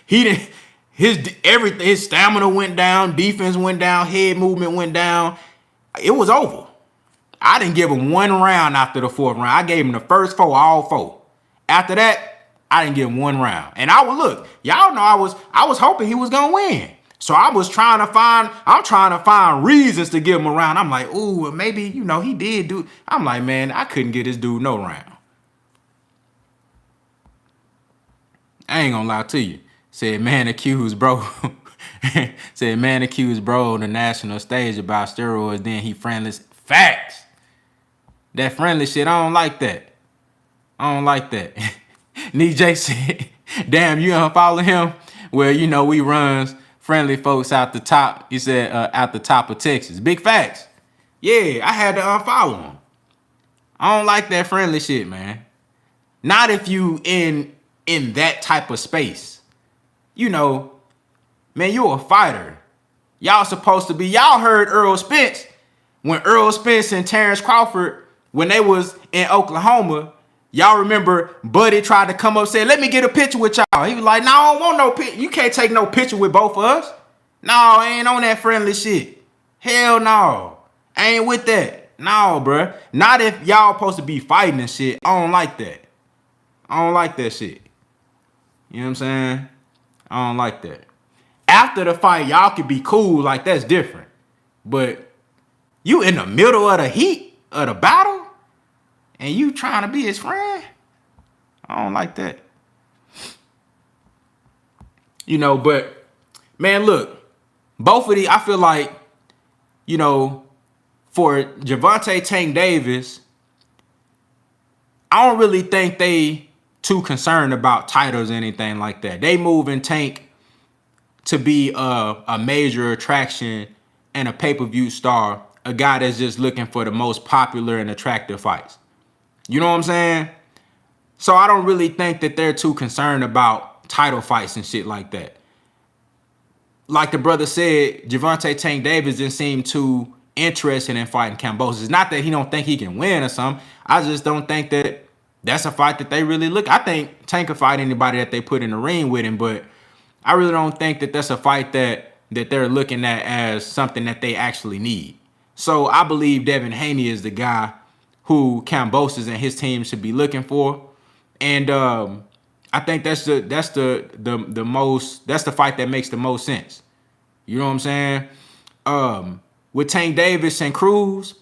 He didn't. His stamina went down, defense went down, head movement went down. It was over. I didn't give him 1 round after the 4th round. I gave him the first 4, all 4. After that, I didn't give him 1 round. And I would look, y'all know I was hoping he was gonna win. So I'm trying to find reasons to give him a round. I'm like, ooh, maybe, you know, he did do. I'm like, man, I couldn't get this dude no round. I ain't gonna lie to you. Said man accused bro. Said man accused bro on the national stage about steroids, then he friendly. Facts. That friendly shit, I don't like that. I don't like that. J said, damn, you unfollow him? Well, you know, we runs friendly folks out the top. He said out the top of Texas. Big facts. Yeah, I had to unfollow him. I don't like that friendly shit, man. Not if you in that type of space. You know, man, you a fighter. Y'all supposed to be. Y'all heard Earl Spence when Earl Spence and Terrence Crawford, when they was in Oklahoma. Y'all remember Buddy tried to come up and say, let me get a picture with y'all. He was like, no, I don't want no picture. You can't take no picture with both of us. No, I ain't on that friendly shit. Hell no. I ain't with that. No, bruh. Not if y'all supposed to be fighting and shit. I don't like that. I don't like that shit. You know what I'm saying? I don't like that. After the fight, y'all could be cool. Like, that's different. But you in the middle of the heat of the battle and you trying to be his friend? I don't like that. You know, but, man, look. Both of these, I feel like, you know, for Gervonta Tank Davis, I don't really think they too concerned about titles or anything like that. They moving Tank to be a major attraction and a pay-per-view star, a guy that's just looking for the most popular and attractive fights. You know what I'm saying? So I don't really think that they're too concerned about title fights and shit like that. Like the brother said, Gervonta Tank Davis didn't seem too interested in fighting Cambosis. It's not that he don't think he can win or something. I just don't think that that's a fight that they really look. I think Tank could fight anybody that they put in the ring with him, but I really don't think that that's a fight that they're looking at as something that they actually need. So I believe Devin Haney is the guy who Cambosis and his team should be looking for. And I think that's the fight that makes the most sense. You know what I'm saying? With Tank Davis and Cruz,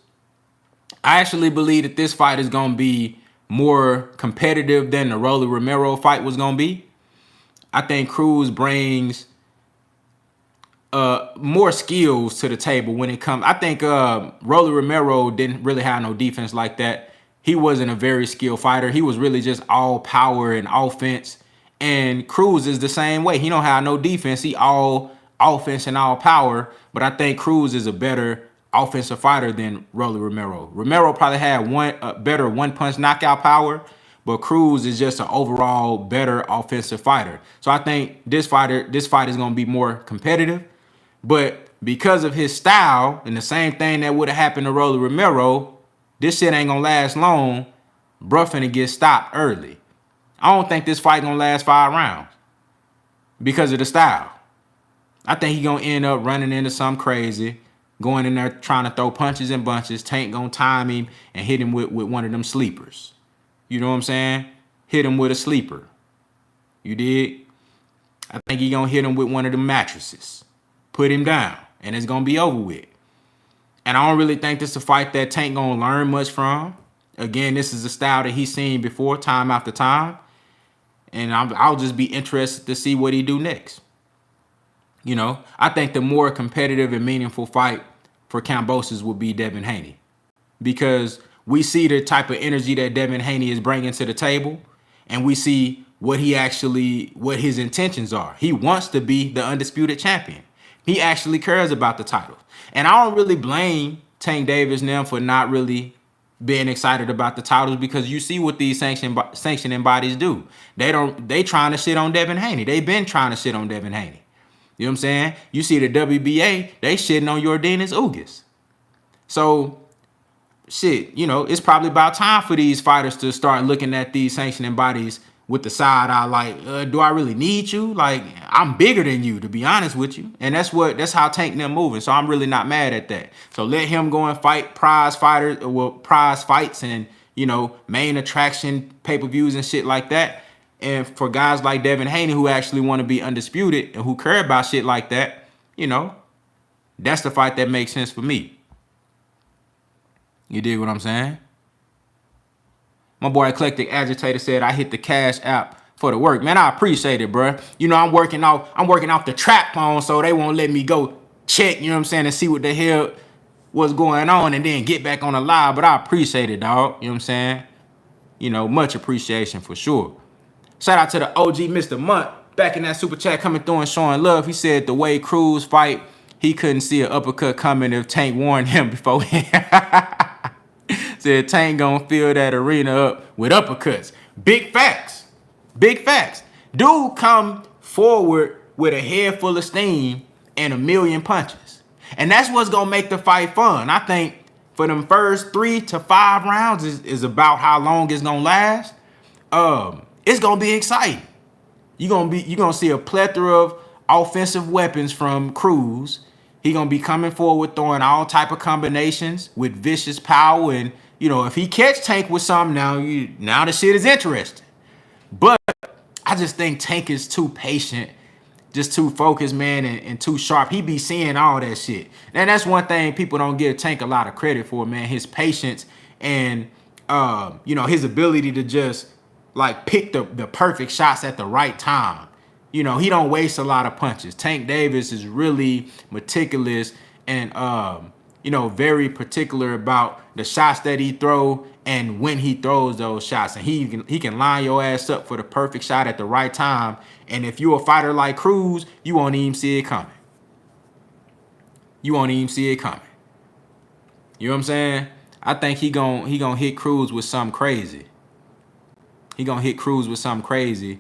I actually believe that this fight is going to be more competitive than the Rolly Romero fight was going to be. I think Cruz brings more skills to the table when it comes. I think Rolly Romero didn't really have no defense like that. He wasn't a very skilled fighter. He was really just all power and offense. And Cruz is the same way. He don't have no defense. He all offense and all power. But I think Cruz is a better offensive fighter than Rolly Romero. Romero probably had better one-punch knockout power, but Cruz is just an overall better offensive fighter. So I think this fight is going to be more competitive. But because of his style and the same thing that would have happened to Rolly Romero, this shit ain't going to last long. Bruh finna get stopped early. I don't think this fight going to last 5 rounds because of the style. I think he going to end up running into something crazy, going in there trying to throw punches and bunches. Tank going to time him and hit him with one of them sleepers. You know what I'm saying? Hit him with a sleeper. You dig? I think he going to hit him with one of them mattresses. Put him down. And it's going to be over with. And I don't really think this is a fight that Tank going to learn much from. Again, this is a style that he's seen before, time after time. And I'll just be interested to see what he do next. You know, I think the more competitive and meaningful fight for Cambosis will be Devin Haney. Because we see the type of energy that Devin Haney is bringing to the table. And we see what his intentions are. He wants to be the undisputed champion. He actually cares about the title. And I don't really blame Tank Davis now for not really being excited about the titles, because you see what these sanctioning bodies do. They trying to shit on Devin Haney. They've been trying to shit on Devin Haney. You know what I'm saying? You see the WBA, they shitting on Yordenis Ugas. So shit, you know, it's probably about time for these fighters to start looking at these sanctioning bodies with the side eye, like, do I really need you? Like, I'm bigger than you, to be honest with you. And that's how Tank them moving. So I'm really not mad at that. So let him go and fight prize fights and, you know, main attraction pay-per-views and shit like that. And for guys like Devin Haney who actually want to be undisputed and who care about shit like that, you know, that's the fight that makes sense for me. You dig what I'm saying? My boy Eclectic Agitator said, I hit the Cash App for the work. Man, I appreciate it, bro. You know, I'm working off the trap phone, so they won't let me go check, you know what I'm saying, and see what the hell was going on and then get back on the live. But I appreciate it, dog. You know what I'm saying? You know, much appreciation for sure. Shout out to the OG Mr. Munt back in that super chat coming through and showing love. He said the way Cruz fight, he couldn't see an uppercut coming if Tank warned him before. Said Tank gonna fill that arena up with uppercuts. Big facts. Big facts. Dude come forward with a head full of steam and a million punches. And that's what's gonna make the fight fun. I think for them first 3 to 5 rounds is about how long it's gonna last. It's gonna be exciting. You're gonna see a plethora of offensive weapons from Cruz. He gonna be coming forward throwing all type of combinations with vicious power. And you know, if he catch Tank with something, now the shit is interesting. But I just think Tank is too patient, just too focused, man, and too sharp. He be seeing all that shit. And that's one thing people don't give Tank a lot of credit for, man. His patience and you know, his ability to just like pick the perfect shots at the right time. You know, he don't waste a lot of punches. Tank Davis is really meticulous and, you know, very particular about the shots that he throw and when he throws those shots. And he can line your ass up for the perfect shot at the right time. And if you're a fighter like Cruz, you won't even see it coming. You won't even see it coming. You know what I'm saying? I think he gonna hit Cruz with something crazy. He gonna hit Cruz with something crazy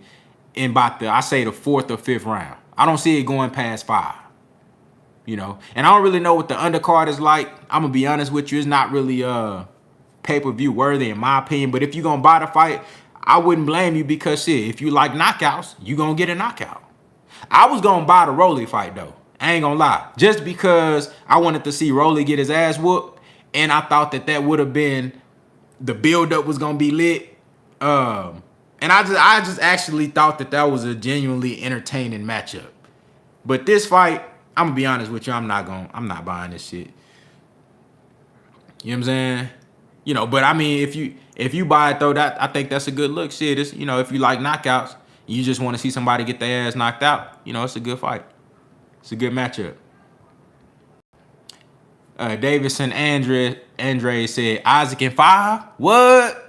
in about I say the 4th or 5th round. I don't see it going past 5. You know, and I don't really know what the undercard is like. I'm gonna be honest with you, it's not really pay-per-view worthy in my opinion. But if you're gonna buy the fight, I wouldn't blame you, because shit, if you like knockouts, you gonna get a knockout. I was gonna buy the Rolly fight though. I ain't gonna lie, just because I wanted to see Rolly get his ass whooped, and I thought that would have been the build-up was gonna be lit. And I just actually thought that was a genuinely entertaining matchup. But this fight, I'm gonna be honest with you, I'm not buying this shit. You know what I'm saying? You know, but I mean, if you buy it though, that I think that's a good look. Shit, it's, you know, if you like knockouts, you just want to see somebody get their ass knocked out, you know, it's a good fight. It's a good matchup. Davison Andre said Isaac in 5. What?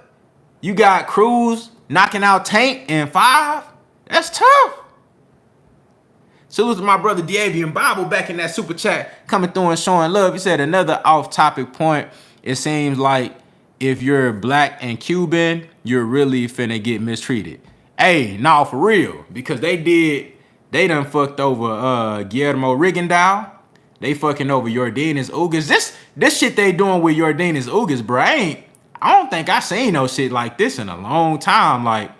You got Cruz knocking out Tank in 5? That's tough. Salute to my brother Diaz Bible back in that super chat coming through and showing love. He said another off-topic point. It seems like if you're black and Cuban, you're really finna get mistreated. Hey, no, for real. Because they done fucked over Guillermo Rigondeaux. They fucking over Yordenis Ugas. This shit they doing with Yordenis Ugas, bro. I don't think I seen no shit like this in a long time. Like,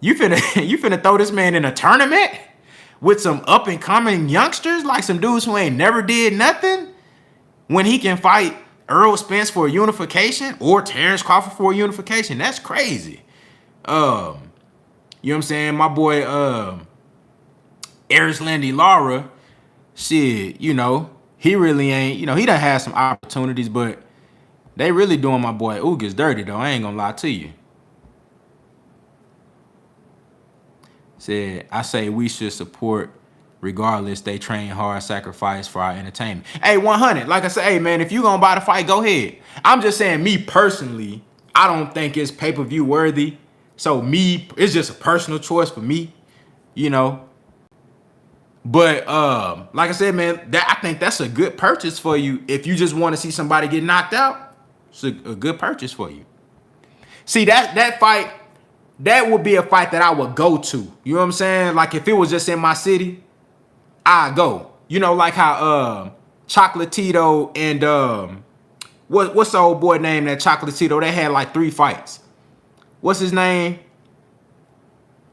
you finna throw this man in a tournament with some up and coming youngsters, like some dudes who ain't never did nothing, when he can fight Errol Spence for a unification or Terrence Crawford for a unification. That's crazy. You know what I'm saying? My boy Eris Landy Lara, shit, you know, he really ain't, you know, he done had some opportunities, but they really doing my boy Ugas dirty though. I ain't gonna lie to you. Said, I say we should support regardless. They train hard, sacrifice for our entertainment. Hey, 100. Like I said, hey, man, if you going to buy the fight, go ahead. I'm just saying, me personally, I don't think it's pay-per-view worthy. So it's just a personal choice for me, you know. But like I said, man, I think that's a good purchase for you if you just want to see somebody get knocked out. It's a good purchase for you. See, that fight, that would be a fight that I would go to. You know what I'm saying? Like if it was just in my city, I'd go. You know, like how Chocolatito and what's the old boy name that Chocolatito? They had like 3 fights. What's his name?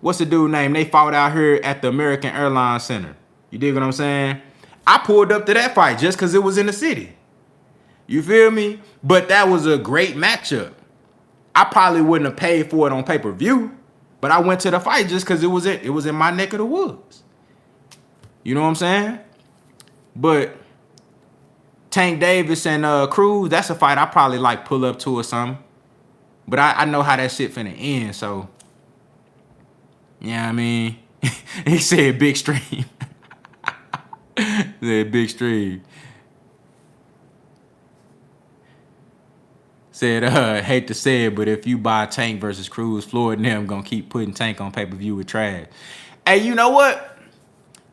What's the dude name? They fought out here at the American Airlines Center. You dig what I'm saying? I pulled up to that fight just because it was in the city. You feel me? But that was a great matchup. I probably wouldn't have paid for it on pay-per-view, but I went to the fight just because it was in my neck of the woods. You know what I'm saying? But Tank Davis and Cruz, that's a fight I probably like pull up to or something. But I know how that shit finna end, so yeah, I mean, he said big stream. Said big stream. Said, hate to say it, but if you buy Tank versus Cruz, Floyd and them gonna keep putting Tank on pay-per-view with trash. Hey, you know what?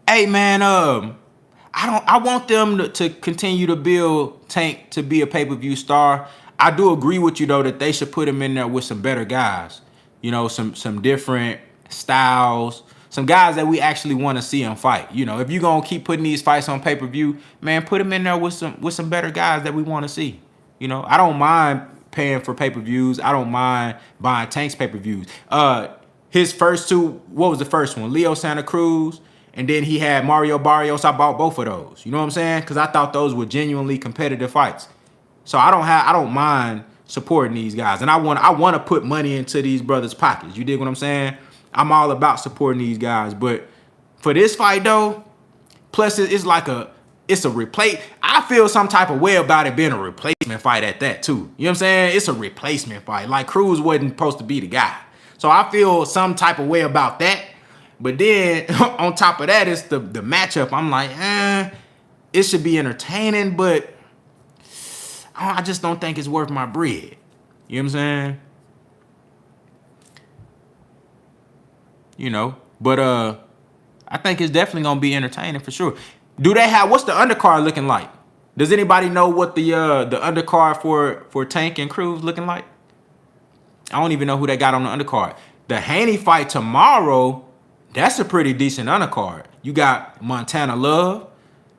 Hey, man, I want them to continue to build Tank to be a pay-per-view star. I do agree with you, though, that they should put him in there with some better guys. You know, some different styles, some guys that we actually want to see him fight. You know, if you're going to keep putting these fights on pay-per-view, man, put him in there with some better guys that we want to see. You know, I don't mind paying for pay-per-views. I don't mind buying Tank's pay-per-views. His first 2, what was the first one? Leo Santa Cruz, and then he had Mario Barrios. I bought both of those. You know what I'm saying? Because I thought those were genuinely competitive fights. So I don't mind supporting these guys, and I want to put money into these brothers' pockets. You dig what I'm saying? I'm all about supporting these guys, but for this fight though, plus it's a replace. I feel some type of way about it being a replacement fight at that too. You know what I'm saying? It's a replacement fight. Like Cruz wasn't supposed to be the guy, so I feel some type of way about that. But then on top of that, it's the matchup. I'm like, it should be entertaining, but I just don't think it's worth my bread. You know what I'm saying? You know, but I think it's definitely gonna be entertaining for sure. What's the undercard looking like? Does anybody know what the undercard for Tank and Cruz looking like? I don't even know who they got on the undercard. The Haney fight tomorrow, that's a pretty decent undercard. You got Montana Love.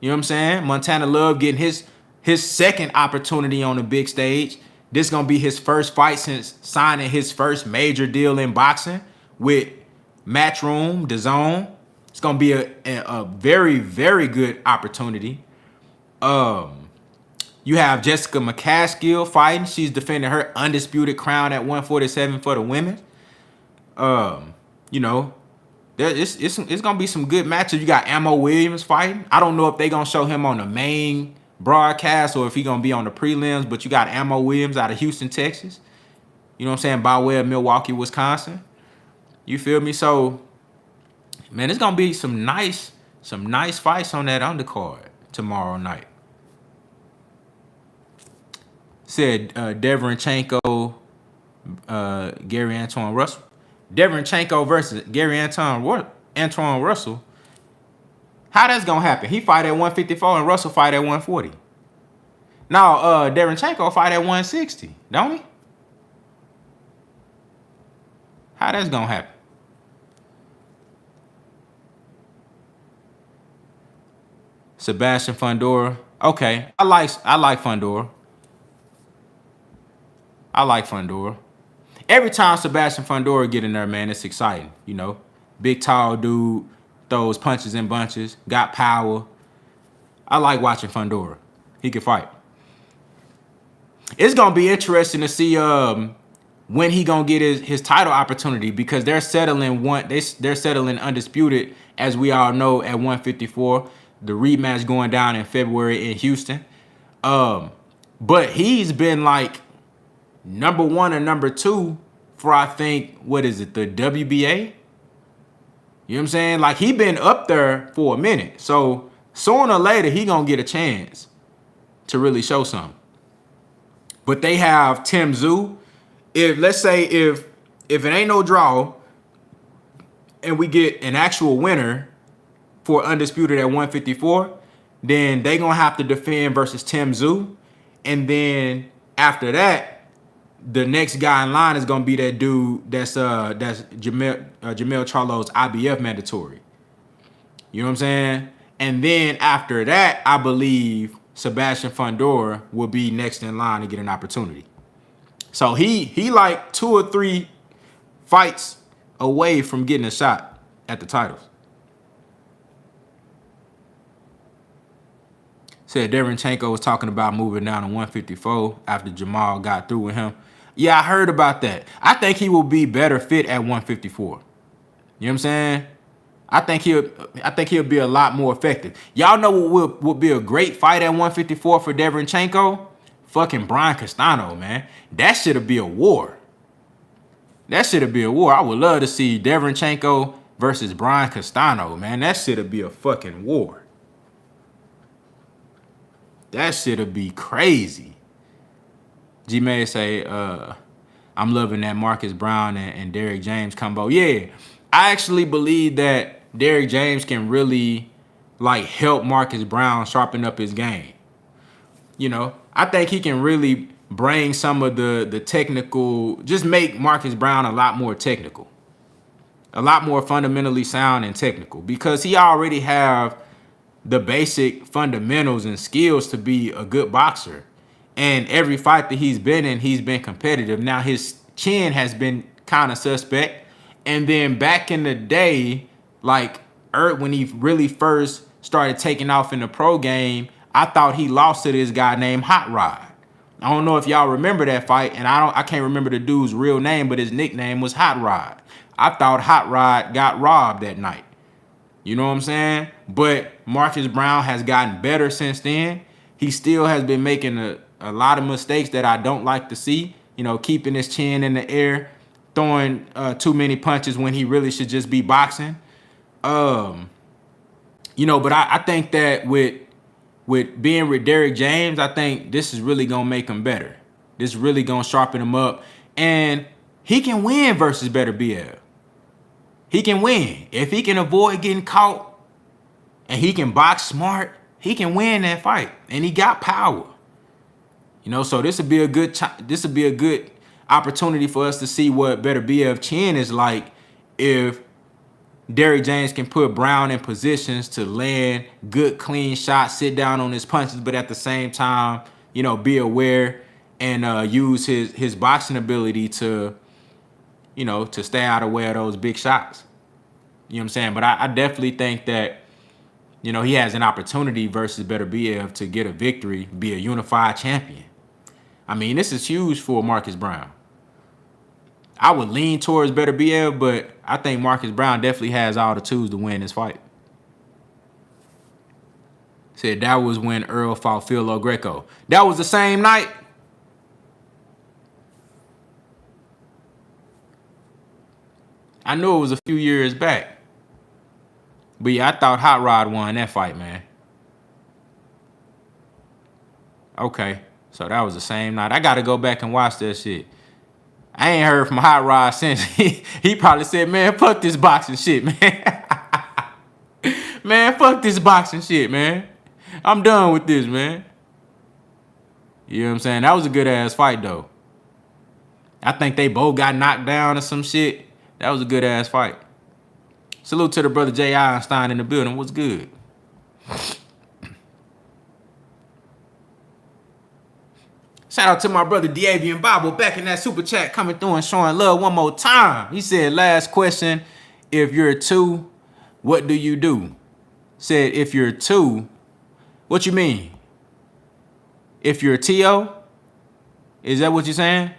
You know what I'm saying? Montana Love getting his second opportunity on the big stage. This gonna be his first fight since signing his first major deal in boxing with Matchroom, DAZN. It's gonna be a very, very good opportunity. You have Jessica McCaskill fighting. She's defending her undisputed crown at 147 for the women. You know, it's gonna be some good matches. You got Ammo Williams fighting. I don't know if they gonna show him on the main broadcast or if he gonna be on the prelims, but you got Ammo Williams out of Houston, Texas. You know what I'm saying? By way of Milwaukee, Wisconsin. You feel me? So, man, it's gonna be some nice fights on that undercard tomorrow night. Said Deverenchenko, Gary Antoine Russell. Deverenchenko versus Gary Antoine Russell. How that's gonna happen? He fight at 154 and Russell fight at 140. Now, Deverenchenko fight at 160, don't he? How that's gonna happen? Sebastian Fundora. Okay, I like Fundora. I like Fundora. Every time Sebastian Fundora get in there, man, it's exciting. You know, big tall dude, throws punches in bunches, got power. I like watching Fundora. He can fight. It's gonna be interesting to see when he gonna get his title opportunity, because they're settling Undisputed, as we all know, at 154. The rematch going down in February in Houston. But he's been like number 1 or number 2 for, I think, what is it, the WBA? You know what I'm saying? Like, he been up there for a minute. So sooner or later, he gonna get a chance to really show something. But they have Tim Tszyu. Let's say if if it ain't no draw and we get an actual winner for Undisputed at 154, then they gonna have to defend versus Tim Tszyu. And then after that, the next guy in line is gonna be that dude that's Jamel Charlo's IBF mandatory. You know what I'm saying? And then after that, I believe Sebastian Fundora will be next in line to get an opportunity. So he like 2 or 3 fights away from getting a shot at the titles. Said Derenchenko was talking about moving down to 154 after Jamal got through with him. Yeah, I heard about that. I think he will be better fit at 154. You know what I'm saying? I think he'll be a lot more effective. Y'all know what would be a great fight at 154 for Derenchenko? Fucking Brian Castano, man. That shit'll be a war. That shit'll be a war. I would love to see Derenchenko versus Brian Castano, man. That shit'll be a fucking war. That shit'll be crazy. G-May say, I'm loving that Marcus Brown and Derrick James combo. Yeah, I actually believe that Derrick James can really, like, help Marcus Brown sharpen up his game. You know, I think he can really bring some of the technical, just make Marcus Brown a lot more technical. A lot more fundamentally sound and technical. Because he already have the basic fundamentals and skills to be a good boxer. And every fight that he's been in, he's been competitive. Now, his chin has been kind of suspect. And then back in the day, like when he really first started taking off in the pro game, I thought he lost to this guy named Hot Rod. I don't know if y'all remember that fight, and I can't remember the dude's real name, but his nickname was Hot Rod. I thought Hot Rod got robbed that night. You know what I'm saying? But Marcus Brown has gotten better since then. He still has been making a lot of mistakes that I don't like to see. You know, keeping his chin in the air, throwing too many punches when he really should just be boxing. You know, but I think that with being with Derrick James, I think this is really going to make him better. This is really going to sharpen him up. And he can win versus Better BL. He can win. If he can avoid getting caught and he can box smart, he can win that fight. And he got power. You know, so this would be a good opportunity for us to see what Better BL chin is like if Derrick James can put Brown in positions to land good, clean shots, sit down on his punches, but at the same time, you know, be aware and use his boxing ability to, you know, to stay out of the way of those big shots. You know what I'm saying? But I definitely think that, you know, he has an opportunity versus Better BL to get a victory, be a unified champion. I mean, this is huge for Marcus Brown. I would lean towards Better BL, but I think Marcus Brown definitely has all the tools to win this fight. Said that was when Earl fought Phil Greco. That was the same night. I knew it was a few years back. But yeah, I thought Hot Rod won that fight, man. Okay, so that was the same night. I got to go back and watch that shit. I ain't heard from Hot Rod since. He probably said, man, fuck this boxing shit, man. Man, fuck this boxing shit, man. I'm done with this, man. You know what I'm saying? That was a good-ass fight, though. I think they both got knocked down or some shit. That was a good-ass fight. Salute to the brother Jay Einstein in the building. What's good? Shout out to my brother DAVN Bible back in that super chat coming through and showing love one more time. He said, last question, if you're a 2, what do you do? Said, if you're a 2, what you mean? If you're a TO? Is that what you're saying?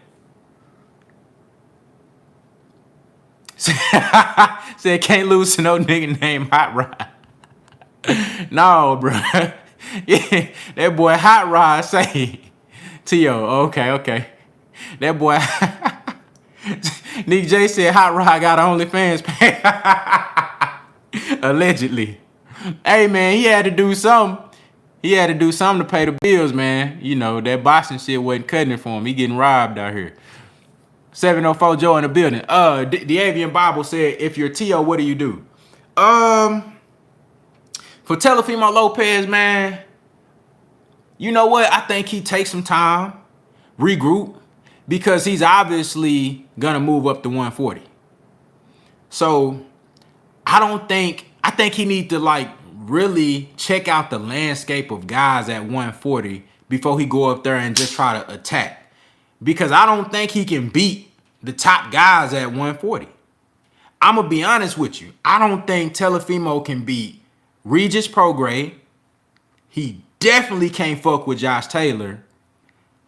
Said, can't lose to no nigga named Hot Rod. No, bro. Yeah, that boy Hot Rod say, T.O., okay. That boy, Nick J said Hot Rod got OnlyFans page. Allegedly. Hey, man, he had to do something. He had to do something to pay the bills, man. You know, that boxing shit wasn't cutting it for him. He getting robbed out here. 704 Joe in the building. The Avian Bible said, if you're Tio, what do you do? For Teofimo Lopez, man, you know what? I think he takes some time, regroup, because he's obviously gonna move up to 140. So I think he needs to like really check out the landscape of guys at 140 before he go up there and just try to attack. Because I don't think he can beat the top guys at 140. I'm gonna be honest with you. I don't think Teofimo can beat Regis Prograis. He definitely can't fuck with Josh Taylor.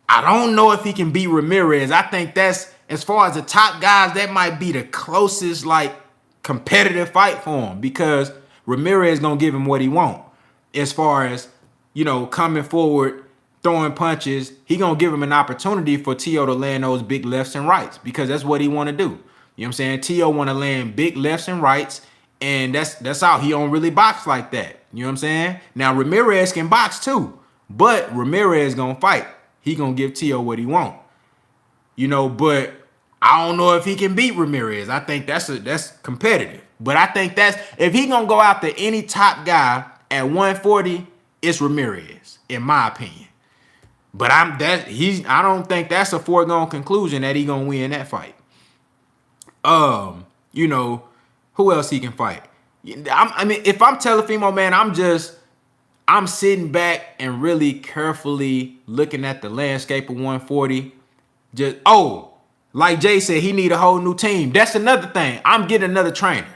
I don't know if he can beat Ramirez. I think that's, as far as the top guys, that might be the closest like competitive fight for him, because Ramirez gonna give him what he want. As far as, you know, coming forward, throwing punches, he gonna give him an opportunity for Tio to land those big lefts and rights, because that's what he want to do. You know what I'm saying? Tio want to land big lefts and rights, and that's how he don't really box like that. You know what I'm saying? Now Ramirez can box too, but Ramirez gonna fight. He gonna give Tio what he want. You know, but I don't know if he can beat Ramirez. I think that's competitive. But I think that's, if he gonna go after any top guy at 140, it's Ramirez, in my opinion. But I don't think that's a foregone conclusion that he gonna win that fight. You know, who else he can fight? I mean, if I'm Teofimo, man, I'm sitting back and really carefully looking at the landscape of 140. Like Jay said, he need a whole new team. That's another thing. I'm getting another trainer.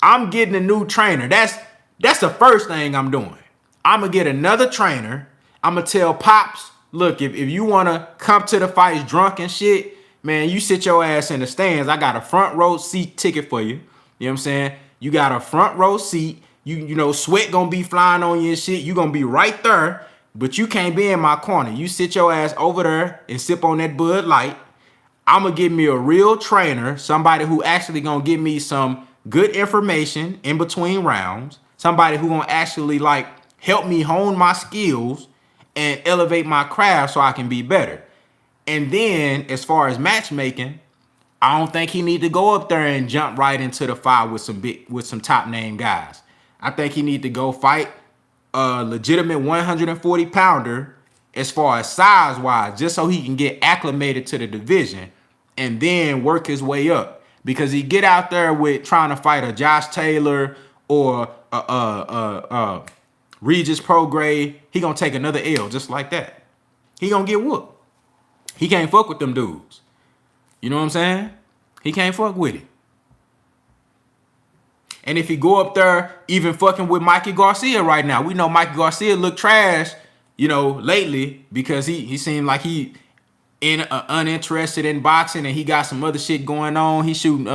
I'm getting a new trainer. That's the first thing I'm doing. I'm going to get another trainer. I'm going to tell Pops, look, if you want to come to the fights drunk and shit, man, you sit your ass in the stands. I got a front row seat ticket for you. You know what I'm saying? You got a front row seat. You know, sweat going to be flying on you and shit. You going to be right there, but you can't be in my corner. You sit your ass over there and sip on that Bud Light. I'm going to get me a real trainer, somebody who actually going to give me some good information in between rounds, somebody who going to actually like help me hone my skills and elevate my craft so I can be better. And then as far as matchmaking, I don't think he need to go up there and jump right into the fight with some top name guys. I think he need to go fight a legitimate 140 pounder as far as size wise, just so he can get acclimated to the division and then work his way up. Because he get out there with trying to fight a Josh Taylor or Regis Prograis, he gonna take another L just like that. He gonna get whooped. He can't fuck with them dudes. You know what I'm saying? He can't fuck with it. And if he go up there even fucking with Mikey Garcia right now, we know Mikey Garcia look trash, you know, lately, because he seemed like he uninterested in boxing and he got some other shit going on. He shooting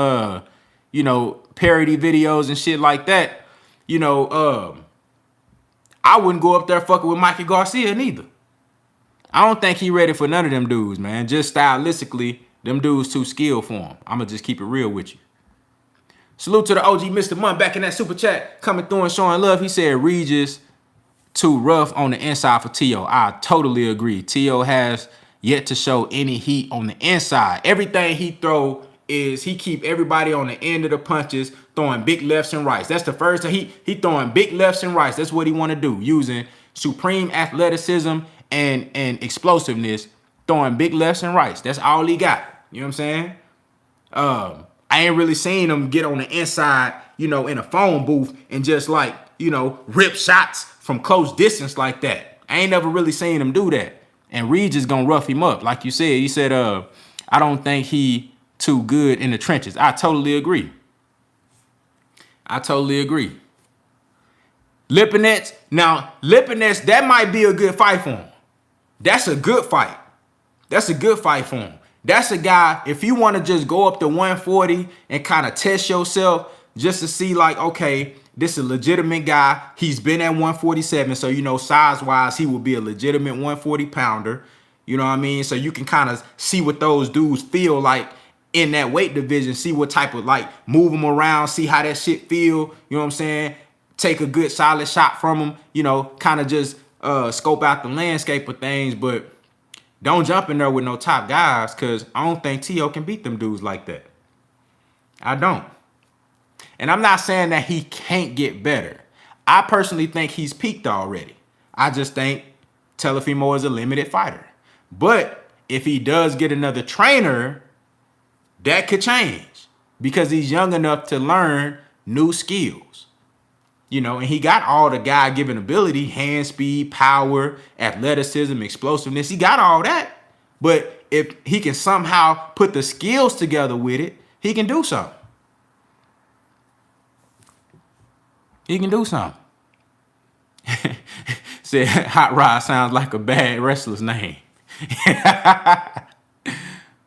you know, parody videos and shit like that. You know, I wouldn't go up there fucking with Mikey Garcia neither. I don't think he ready for none of them dudes, man. Just stylistically, them dudes too skilled for him. I'm gonna just keep it real with you. Salute to the OG Mr. Munn back in that super chat, coming through and showing love. He said Regis too rough on the inside for Tio. I totally agree. Tio has yet to show any heat on the inside. Everything he throw is he keep everybody on the end of the punches, throwing big lefts and rights. That's the first thing. He throwing big lefts and rights. That's what he want to do, using supreme athleticism and explosiveness, throwing big lefts and rights. That's all he got. You know what I'm saying? I ain't really seen him get on the inside, you know, in a phone booth and just like, you know, rip shots from close distance like that. I ain't never really seen him do that. And Regis gonna rough him up. Like you said, he said, I don't think he too good in the trenches. I totally agree. I totally agree. Lipinets. Now, Lipinets, that might be a good fight for him. That's a good fight. That's a good fight for him. That's a guy, if you want to just go up to 140 and kind of test yourself just to see like, okay, this is a legitimate guy. He's been at 147. So, you know, size-wise, he will be a legitimate 140 pounder. You know what I mean? So you can kind of see what those dudes feel like in that weight division. See what type of, like, move them around. See how that shit feel. You know what I'm saying? Take a good solid shot from them. You know, kind of just scope out the landscape of things. But Don't jump in there with no top guys, because I don't think Teo can beat them dudes like that. I don't. And I'm not saying that he can't get better. I personally think he's peaked already. I just think Teofimo is a limited fighter. But if he does get another trainer, that could change, because he's young enough to learn new skills. You know, and he got all the God-given ability, hand speed, power, athleticism, explosiveness. He got all that. But if he can somehow put the skills together with it, he can do something. He can do something. Said Hot Rod sounds like a bad wrestler's name.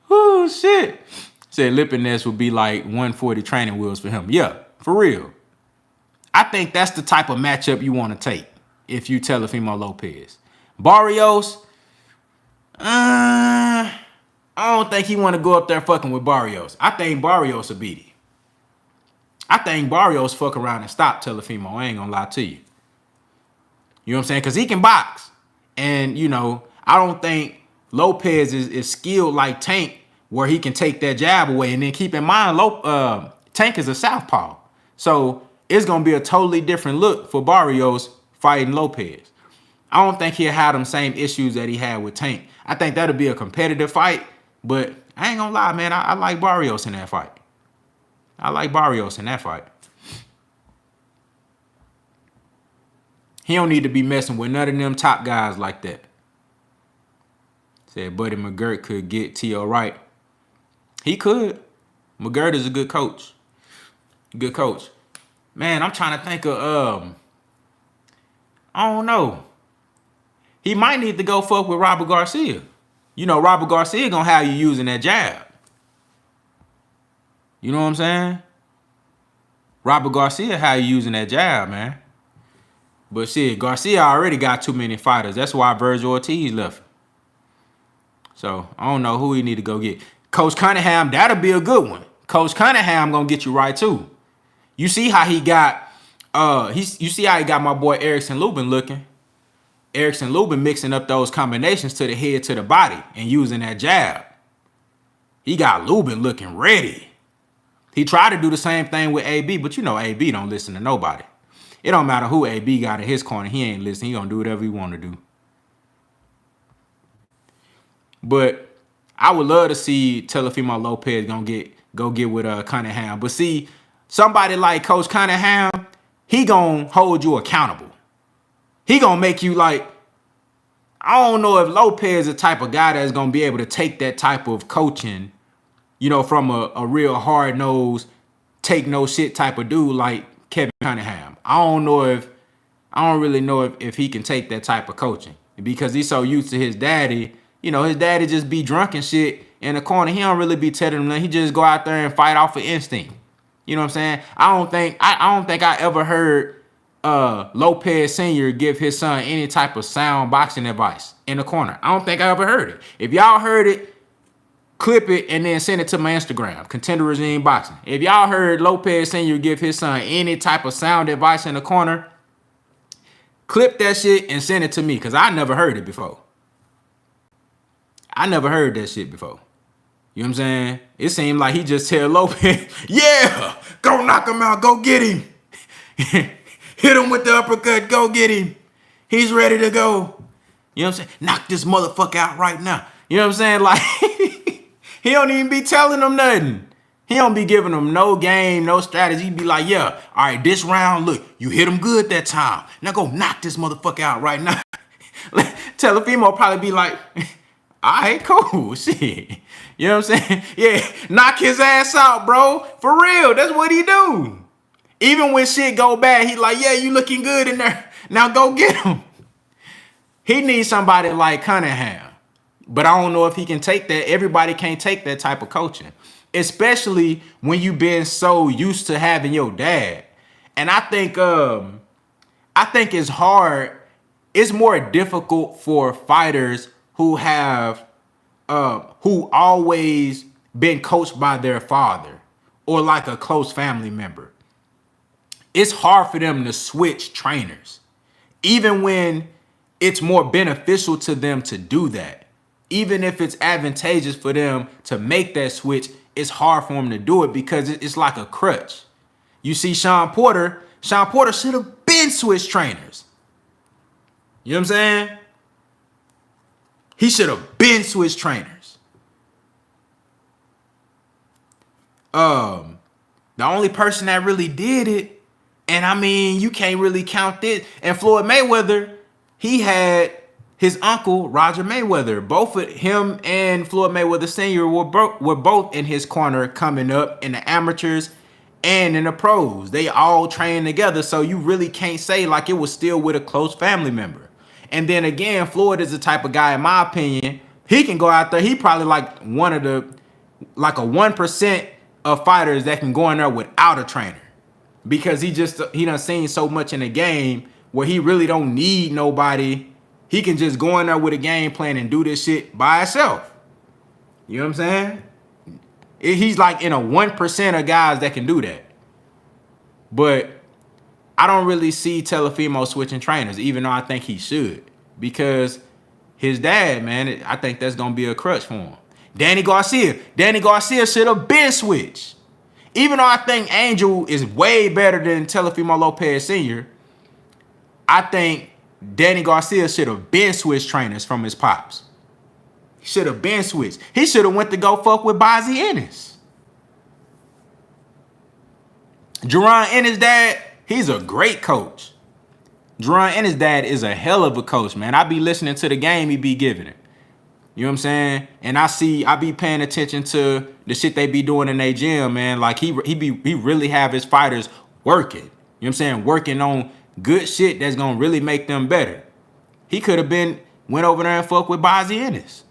Oh, shit. Said Lipiness would be like 140 training wheels for him. Yeah, for real. I think that's the type of matchup you want to take if you Teofimo Lopez. Barrios, I don't think he want to go up there fucking with Barrios. I think Barrios will beat him. I think Barrios fuck around and stop Teofimo. I ain't gonna lie to you. You know what I'm saying? Because he can box. And, you know, I don't think Lopez is skilled like Tank, where he can take that jab away. And then keep in mind, Tank is a southpaw. So it's going to be a totally different look for Barrios fighting Lopez. I don't think he'll have them same issues that he had with Tank. I think that'll be a competitive fight. But I ain't going to lie, man. I like Barrios in that fight. I like Barrios in that fight. He don't need to be messing with none of them top guys like that. Said Buddy McGirt could get T.O. right. He could. McGirt is a good coach. Good coach. Man, I'm trying to think of, I don't know. He might need to go fuck with Robert Garcia. You know, Robert Garcia gonna have you using that jab. You know what I'm saying? Robert Garcia have you using that jab, man. But shit, Garcia already got too many fighters. That's why Virgil Ortiz left. So, I don't know who he need to go get. Coach Cunningham, that'll be a good one. Coach Cunningham gonna get you right, too. You see how he got, you see how he got my boy Erickson Lubin looking. Erickson Lubin mixing up those combinations to the head, to the body, and using that jab. He got Lubin looking ready. He tried to do the same thing with AB, but you know AB don't listen to nobody. It don't matter who AB got in his corner. He ain't listening. He gonna do whatever he want to do. But I would love to see Teofimo Lopez go get with Cunningham. But see, somebody like Coach Cunningham, he gonna hold you accountable. He gonna make you like, I don't know if Lopez is the type of guy that's gonna be able to take that type of coaching, you know, from a real hard-nosed, take no shit type of dude like Kevin Cunningham. I don't really know if he can take that type of coaching, because he's so used to his daddy. You know, his daddy just be drunk and shit in the corner. He don't really be telling him nothing. He just go out there and fight off of instinct. You know what I'm saying? I don't think I ever heard Lopez Sr. give his son any type of sound boxing advice in the corner. I don't think I ever heard it. If y'all heard it, clip it and then send it to my Instagram, Contender Regime Boxing. If y'all heard Lopez Sr. give his son any type of sound advice in the corner, clip that shit and send it to me, because I never heard it before. I never heard that shit before. You know what I'm saying? It seemed like he just tell Lopez, yeah, go knock him out, go get him. Hit him with the uppercut, go get him. He's ready to go. You know what I'm saying? Knock this motherfucker out right now. You know what I'm saying? Like, he don't even be telling them nothing. He don't be giving them no game, no strategy. He be like, yeah, all right, this round, look, you hit him good that time. Now go knock this motherfucker out right now. Teofimo probably be like, all right, cool, shit. You know what I'm saying? Yeah, knock his ass out, bro. For real, that's what he do. Even when shit go bad, he like, yeah, you looking good in there. Now go get him. He needs somebody like Cunningham. But I don't know if he can take that. Everybody can't take that type of coaching, especially when you've been so used to having your dad. And I think it's hard. It's more difficult for fighters who have who always been coached by their father or like a close family member. It's hard for them to switch trainers, even when it's more beneficial to them to do that. even if it's advantageous for them to make that switch, it's hard for them to do it because it's like a crutch. You see Sean Porter should have been switched trainers. You know what I'm saying? He should have been switched trainers. The only person that really did it, and I mean, you can't really count this, and Floyd Mayweather, he had his uncle, Roger Mayweather. Both of him and Floyd Mayweather Sr. were both in his corner coming up in the amateurs and in the pros. They all trained together, so you really can't say like it was still with a close family member. And then again, Floyd is the type of guy, in my opinion, he can go out there. He probably like one of the, like a 1% of fighters that can go in there without a trainer. Because he done seen so much in the game where he really don't need nobody. He can just go in there with a game plan and do this shit by himself. You know what I'm saying? He's like in a 1% of guys that can do that. But I don't really see Teofimo switching trainers, even though I think he should. Because his dad, man, I think that's going to be a crutch for him. Danny Garcia should have been switched. Even though I think Angel is way better than Teofimo Lopez Sr., I think Danny Garcia should have been switched trainers from his pops. He should have been switched. He should have went to go fuck with Bozzy Ennis. Jerron Ennis' dad, he's a great coach. Jerron Ennis' dad is a hell of a coach, man. I be listening to the game he be giving it. You know what I'm saying? And I be paying attention to the shit they be doing in their gym, man. Like he really have his fighters working. You know what I'm saying? Working on good shit that's gonna really make them better. He could have went over there and fuck with Bozzy Ennis.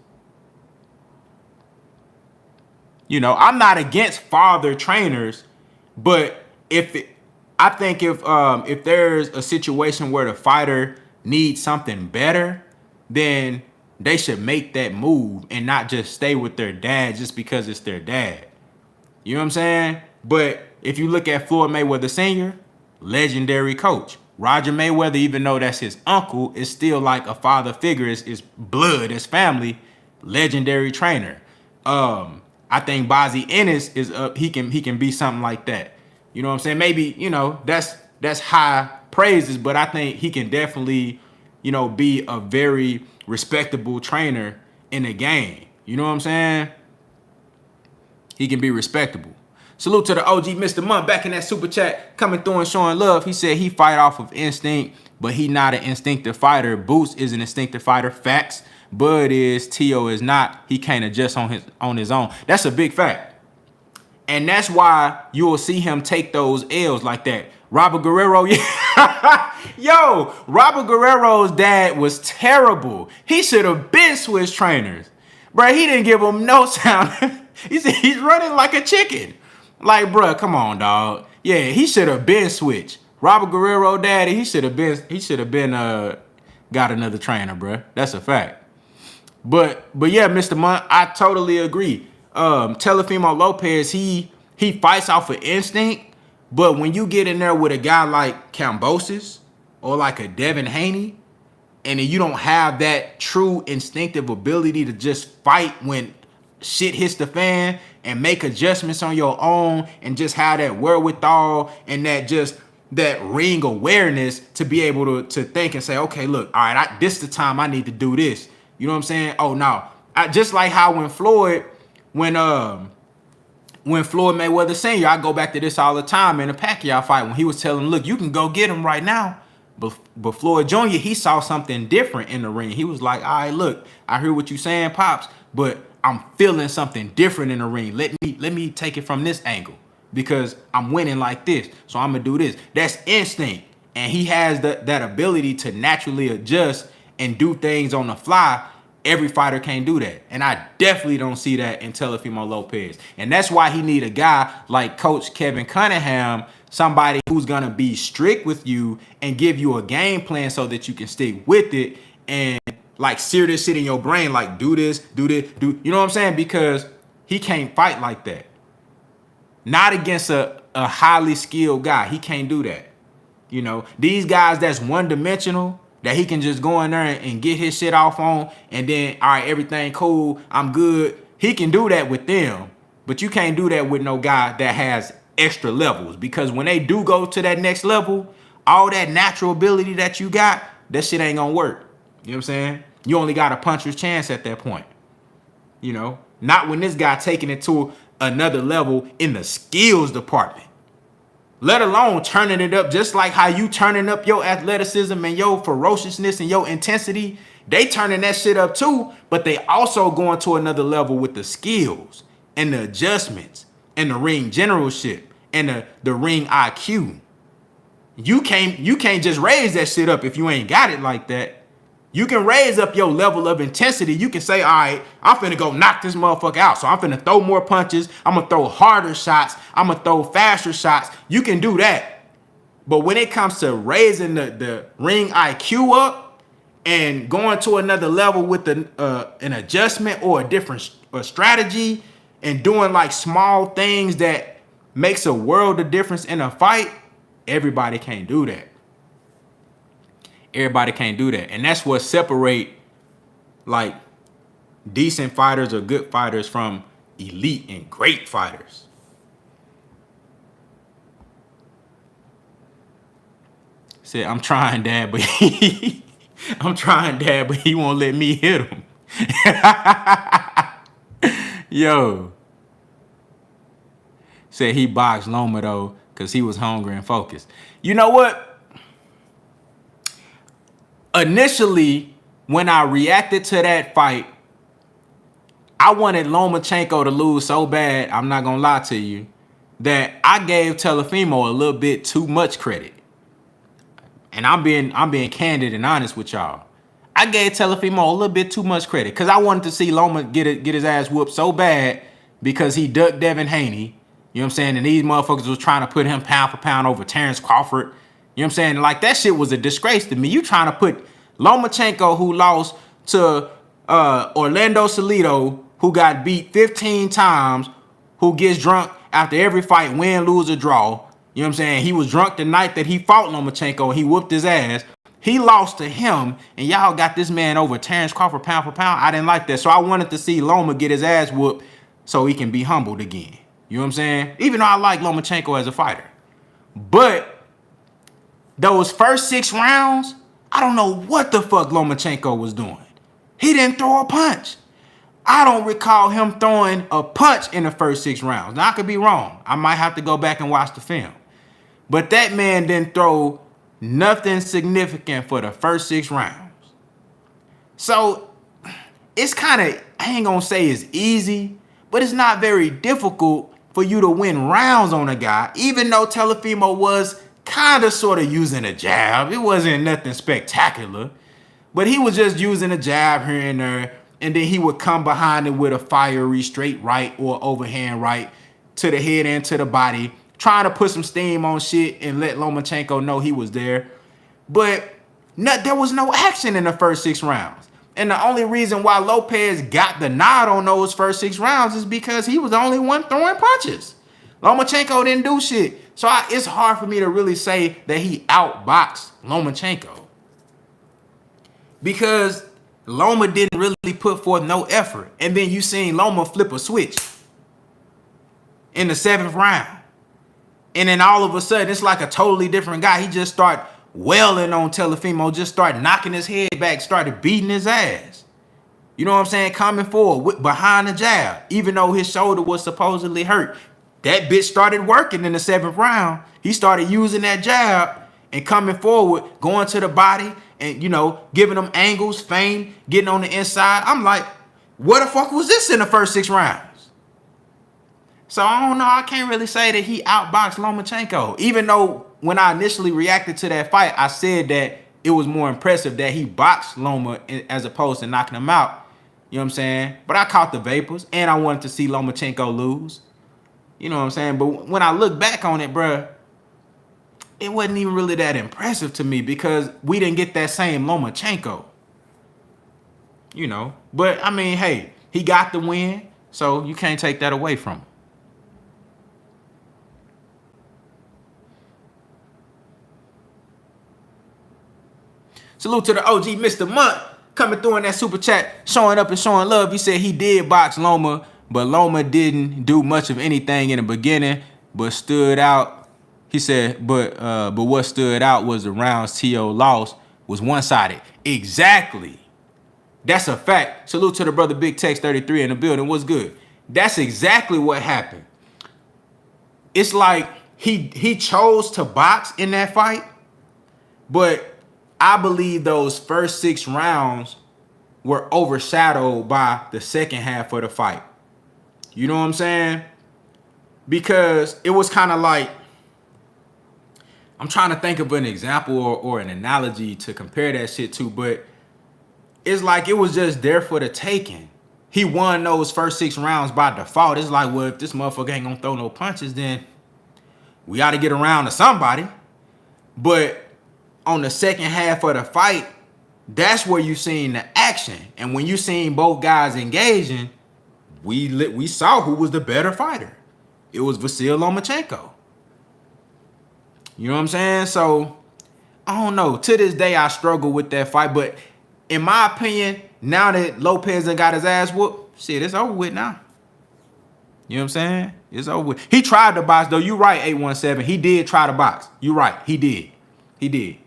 You know, I'm not against father trainers, but I think if there's a situation where the fighter needs something better, then they should make that move and not just stay with their dad just because it's their dad. You know what I'm saying? But if you look at Floyd Mayweather Sr., legendary coach. Roger Mayweather, even though that's his uncle, is still like a father figure. It's blood, it's family, legendary trainer. I think Bozzy Ennis is he can be something like that. You know what I'm saying? Maybe, you know, that's high praises, but I think he can definitely, you know, be a very respectable trainer in the game. You know what I'm saying? He can be respectable. Salute to the OG Mr. Month back in that super chat, coming through and showing love. He said he fight off of instinct, but he not an instinctive fighter. Boost is an instinctive fighter. Facts. Bud is. Tio is not. He can't adjust on his own. That's a big fact. And that's why you will see him take those L's like that. Robert Guerrero, yo, Robert Guerrero's dad was terrible. He should have been switched trainers. Bro, he didn't give him no sound. He said he's running like a chicken. Like, bro, come on, dog. Yeah, he should have been switched. Robert Guerrero daddy, he should have been got another trainer, bro. That's a fact. But yeah, Mr. Month, I totally agree. Teofimo Lopez, he fights off of instinct, but when you get in there with a guy like Cambosis or like a Devin Haney, and then you don't have that true instinctive ability to just fight when shit hits the fan and make adjustments on your own and just have that wherewithal and that ring awareness to be able to think and say, okay, look, all right, this is the time I need to do this. You know what I'm saying? Oh, no. Just like how when Floyd Mayweather Sr., I go back to this all the time in the Pacquiao fight when he was telling him, look, you can go get him right now. But Floyd Jr., he saw something different in the ring. He was like, all right, look, I hear what you're saying, Pops, but I'm feeling something different in the ring. Let me take it from this angle because I'm winning like this. So I'm going to do this. That's instinct. And he has that ability to naturally adjust and do things on the fly. Every fighter can't do that. And I definitely don't see that in Teofimo Lopez. And that's why he need a guy like Coach Kevin Cunningham, somebody who's going to be strict with you and give you a game plan so that you can stick with it and like sear this shit in your brain, like do this, do. You know what I'm saying? Because he can't fight like that. Not against a highly skilled guy. He can't do that. You know, these guys that's one-dimensional, that he can just go in there and get his shit off on, and then, all right, everything cool, I'm good. He can do that with them, but you can't do that with no guy that has extra levels, because when they do go to that next level, all that natural ability that you got, that shit ain't gonna work. You know what I'm saying? You only got a puncher's chance at that point. You know, not when this guy taking it to another level in the skills department, let alone turning it up just like how you turning up your athleticism and your ferociousness and your intensity. They turning that shit up too, but they also going to another level with the skills and the adjustments and the ring generalship and the ring IQ. You can't just raise that shit up if you ain't got it like that. You can raise up your level of intensity. You can say, all right, I'm finna go knock this motherfucker out. So I'm finna throw more punches. I'm gonna throw harder shots. I'm gonna throw faster shots. You can do that. But when it comes to raising the ring IQ up and going to another level with an adjustment or a different strategy and doing like small things that makes a world of difference in a fight, everybody can't do that. Everybody can't do that. And that's what separate like decent fighters or good fighters from elite and great fighters. Said, I'm trying, Dad, but he won't let me hit him. Yo. Said he boxed Loma though, because he was hungry and focused. You know what? Initially, when I reacted to that fight, I wanted Lomachenko to lose so bad, I'm not gonna lie to you, that I gave Teofimo a little bit too much credit. And I'm being candid and honest with y'all. I gave Teofimo a little bit too much credit because I wanted to see Loma get his ass whooped so bad because he ducked Devin Haney. You know what I'm saying? And these motherfuckers was trying to put him pound for pound over Terrence Crawford. You know what I'm saying? Like, that shit was a disgrace to me. You trying to put Lomachenko, who lost to Orlando Salido, who got beat 15 times, who gets drunk after every fight, win, lose, or draw. You know what I'm saying? He was drunk the night that he fought Lomachenko and he whooped his ass. He lost to him, and y'all got this man over Terrence Crawford pound for pound. I didn't like that. So I wanted to see Loma get his ass whooped so he can be humbled again. You know what I'm saying? Even though I like Lomachenko as a fighter. But those first 6 rounds, I don't know what the fuck Lomachenko was doing. He didn't throw a punch. I don't recall him throwing a punch in the first 6 rounds. Now, I could be wrong. I might have to go back and watch the film. But that man didn't throw nothing significant for the first 6 rounds. So it's kind of, I ain't gonna say it's easy, but it's not very difficult for you to win rounds on a guy, even though Teofimo was kind of sort of using a jab. It wasn't nothing spectacular, but he was just using a jab here and there, and then he would come behind it with a fiery straight right or overhand right to the head and to the body, trying to put some steam on shit and let Lomachenko know he was there. But there was no action in the first 6 rounds. And the only reason why Lopez got the nod on those first 6 rounds is because he was the only one throwing punches. Lomachenko didn't do shit. So it's hard for me to really say that he outboxed Lomachenko, because Loma didn't really put forth no effort. And then you seen Loma flip a switch in the 7th round. And then all of a sudden, it's like a totally different guy. He just started wailing on Teofimo, just started knocking his head back, started beating his ass. You know what I'm saying? Coming forward behind the jab, even though his shoulder was supposedly hurt. That bitch started working in the 7th round. He started using that jab and coming forward, going to the body and, you know, giving them angles, feint, getting on the inside. I'm like, what the fuck was this in the first 6 rounds? So I don't know. I can't really say that he outboxed Lomachenko, even though when I initially reacted to that fight, I said that it was more impressive that he boxed Loma as opposed to knocking him out. You know what I'm saying? But I caught the vapors, and I wanted to see Lomachenko lose. You know what I'm saying? But when I look back on it, bruh, it wasn't even really that impressive to me because we didn't get that same Lomachenko. You know? But, I mean, hey, he got the win, so you can't take that away from him. Salute to the OG Mr. Month coming through in that super chat, showing up and showing love. He said he did box Loma, but Loma didn't do much of anything in the beginning, but stood out. He said, but what stood out was the rounds T.O. lost was one-sided. Exactly. That's a fact. Salute to the brother Big Tex 33 in the building. What's good? That's exactly what happened. It's like he chose to box in that fight, but I believe those first 6 rounds were overshadowed by the second half of the fight. You know what I'm saying? Because it was kind of like, I'm trying to think of an example or an analogy to compare that shit to, but it's like it was just there for the taking. He won those first 6 rounds by default. It's like, well, if this motherfucker ain't gonna throw no punches, then we got to get around to somebody. But on the second half of the fight, that's where you seen the action. And when you seen both guys engaging, we saw who was the better fighter. It was Vasyl Lomachenko. You know what I'm saying? So, I don't know. To this day, I struggle with that fight. But in my opinion, now that Lopez done got his ass whooped, shit, it's over with now. You know what I'm saying? It's over with. He tried to box, though. You right, 817. He did try to box. You right. He did. He did.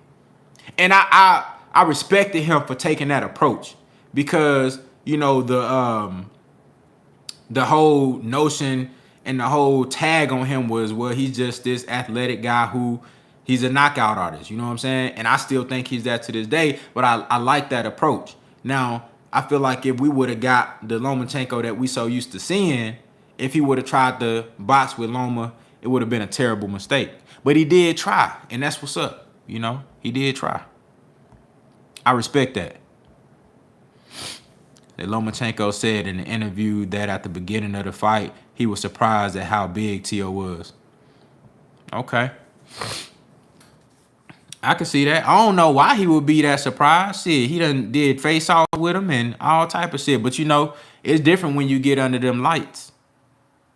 And I respected him for taking that approach because, you know, the whole notion and the whole tag on him was, well, he's just this athletic guy who he's a knockout artist. You know what I'm saying? And I still think he's that to this day, but I like that approach. Now, I feel like if we would have got the Lomachenko that we so used to seeing, if he would have tried to box with Loma, it would have been a terrible mistake. But he did try, and that's what's up. You know, he did try. I respect that. That Lomachenko said in the interview that at the beginning of the fight, he was surprised at how big T.O. was. Okay. I can see that. I don't know why he would be that surprised. Shit, he done did face off with him and all type of shit. But you know, it's different when you get under them lights.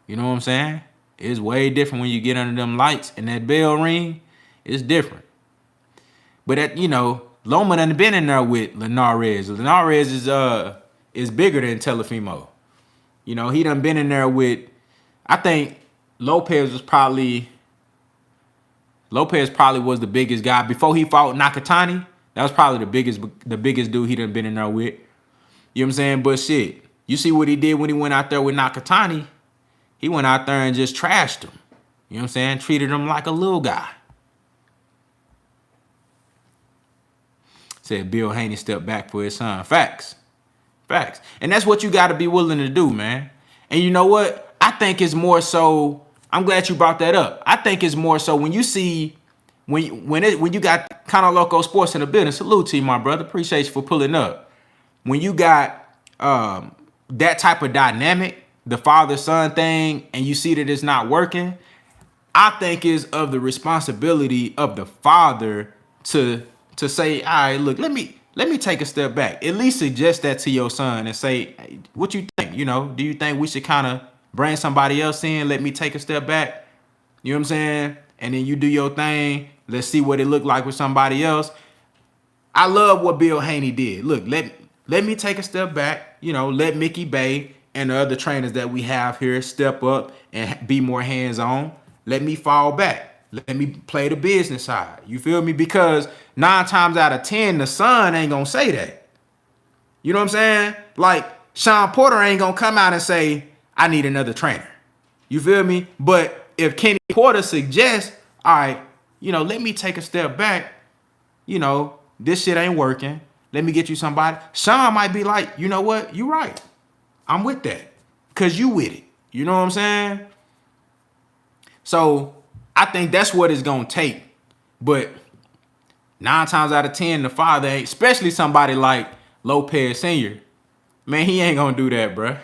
You know what I'm saying? It's way different when you get under them lights and that bell ring. It's different. But that, you know, Loma done been in there with Linares. Linares is bigger than Teofimo. You know, he done been in there with, I think Lopez probably was the biggest guy. Before he fought Nakatani, that was probably the biggest dude he done been in there with. You know what I'm saying? But shit, you see what he did when he went out there with Nakatani? He went out there and just trashed him. You know what I'm saying? Treated him like a little guy. Said Bill Haney stepped back for his son. Facts. Facts. And that's what you got to be willing to do, man. And you know what? I think it's more so, I'm glad you brought that up. I think it's more so when you see, when you got Kind of Loco Sports in the building, salute to you, my brother. Appreciate you for pulling up. When you got that type of dynamic, the father-son thing, and you see that it's not working, I think is of the responsibility of the father to say, all right, look, let me take a step back. At least suggest that to your son and say, hey, what you think? You know, do you think we should kind of bring somebody else in? Let me take a step back. You know what I'm saying? And then you do your thing. Let's see what it looked like with somebody else. I love what Bill Haney did. Look, let me take a step back. You know, let Mickey Bay and the other trainers that we have here step up and be more hands-on. Let me fall back. Let me play the business side. You feel me? Because 9 times out of 10, the son ain't gonna say that. You know what I'm saying? Like, Sean Porter ain't gonna come out and say, I need another trainer. You feel me? But if Kenny Porter suggests, all right, you know, let me take a step back. You know, this shit ain't working. Let me get you somebody. Sean might be like, you know what? You right. I'm with that. Because you with it. You know what I'm saying? So, I think that's what it's going to take. But 9 times out of 10, the father ain't, especially somebody like Lopez Sr., man, he ain't going to do that, bro.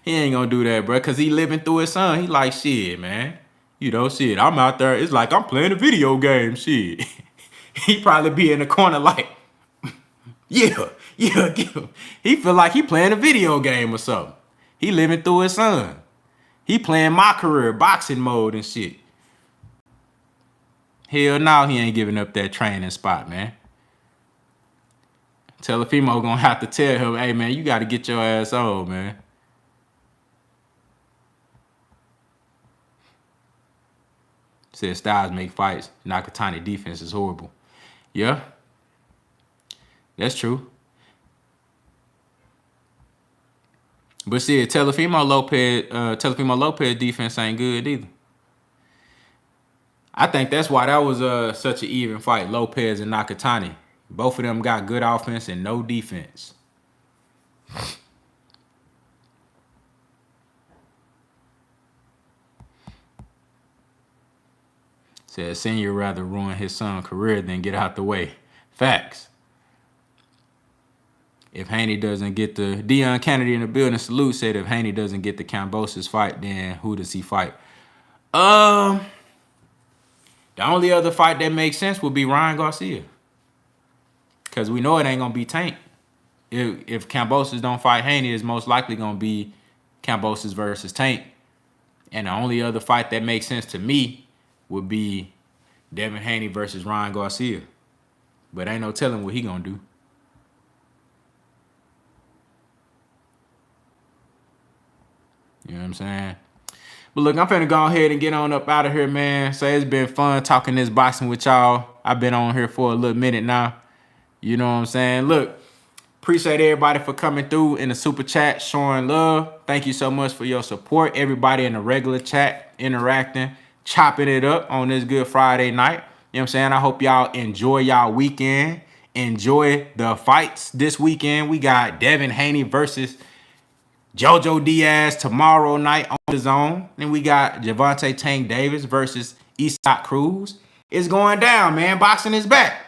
He ain't going to do that, bro, because he living through his son. He like, shit, man. You know, shit, I'm out there. It's like I'm playing a video game, shit. He probably be in the corner like, yeah. He feel like he playing a video game or something. He living through his son. He playing my career, boxing mode and shit. Hell no, he ain't giving up that training spot, man. Teofimo gonna have to tell him, hey man, you gotta get your ass on, man. Said Styles make fights. Nakatani defense is horrible. Yeah. That's true. But see, Teofimo Lopez defense ain't good either. I think that's why that was such an even fight, Lopez and Nakatani. Both of them got good offense and no defense. Said Senior rather ruin his son's career than get out the way. Facts. If Haney doesn't get the Dion Kennedy in the building, salute said if Haney doesn't get the Cambosis fight, then who does he fight? The only other fight that makes sense would be Ryan Garcia. Because we know it ain't going to be Tank. If Cambosis don't fight Haney, it's most likely going to be Cambosis versus Tank. And the only other fight that makes sense to me would be Devin Haney versus Ryan Garcia. But ain't no telling what he going to do. You know what I'm saying? But look, I'm finna go ahead and get on up out of here, man. So it's been fun talking this boxing with y'all. I've been on here for a little minute now. You know what I'm saying? Look, appreciate everybody for coming through in the super chat, showing love. Thank you so much for your support. Everybody in the regular chat, interacting, chopping it up on this Good Friday night. You know what I'm saying? I hope y'all enjoy y'all weekend. Enjoy the fights this weekend. We got Devin Haney versus JoJo Diaz tomorrow night on the DAZN. Then we got Gervonta Tank Davis versus Eastside Cruz. It's going down, man. Boxing is back.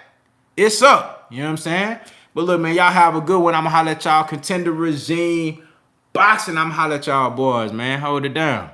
It's up. You know what I'm saying? But look, man, y'all have a good one. I'm going to holler at y'all. Contender regime. Boxing, I'm going to holler at y'all boys, man. Hold it down.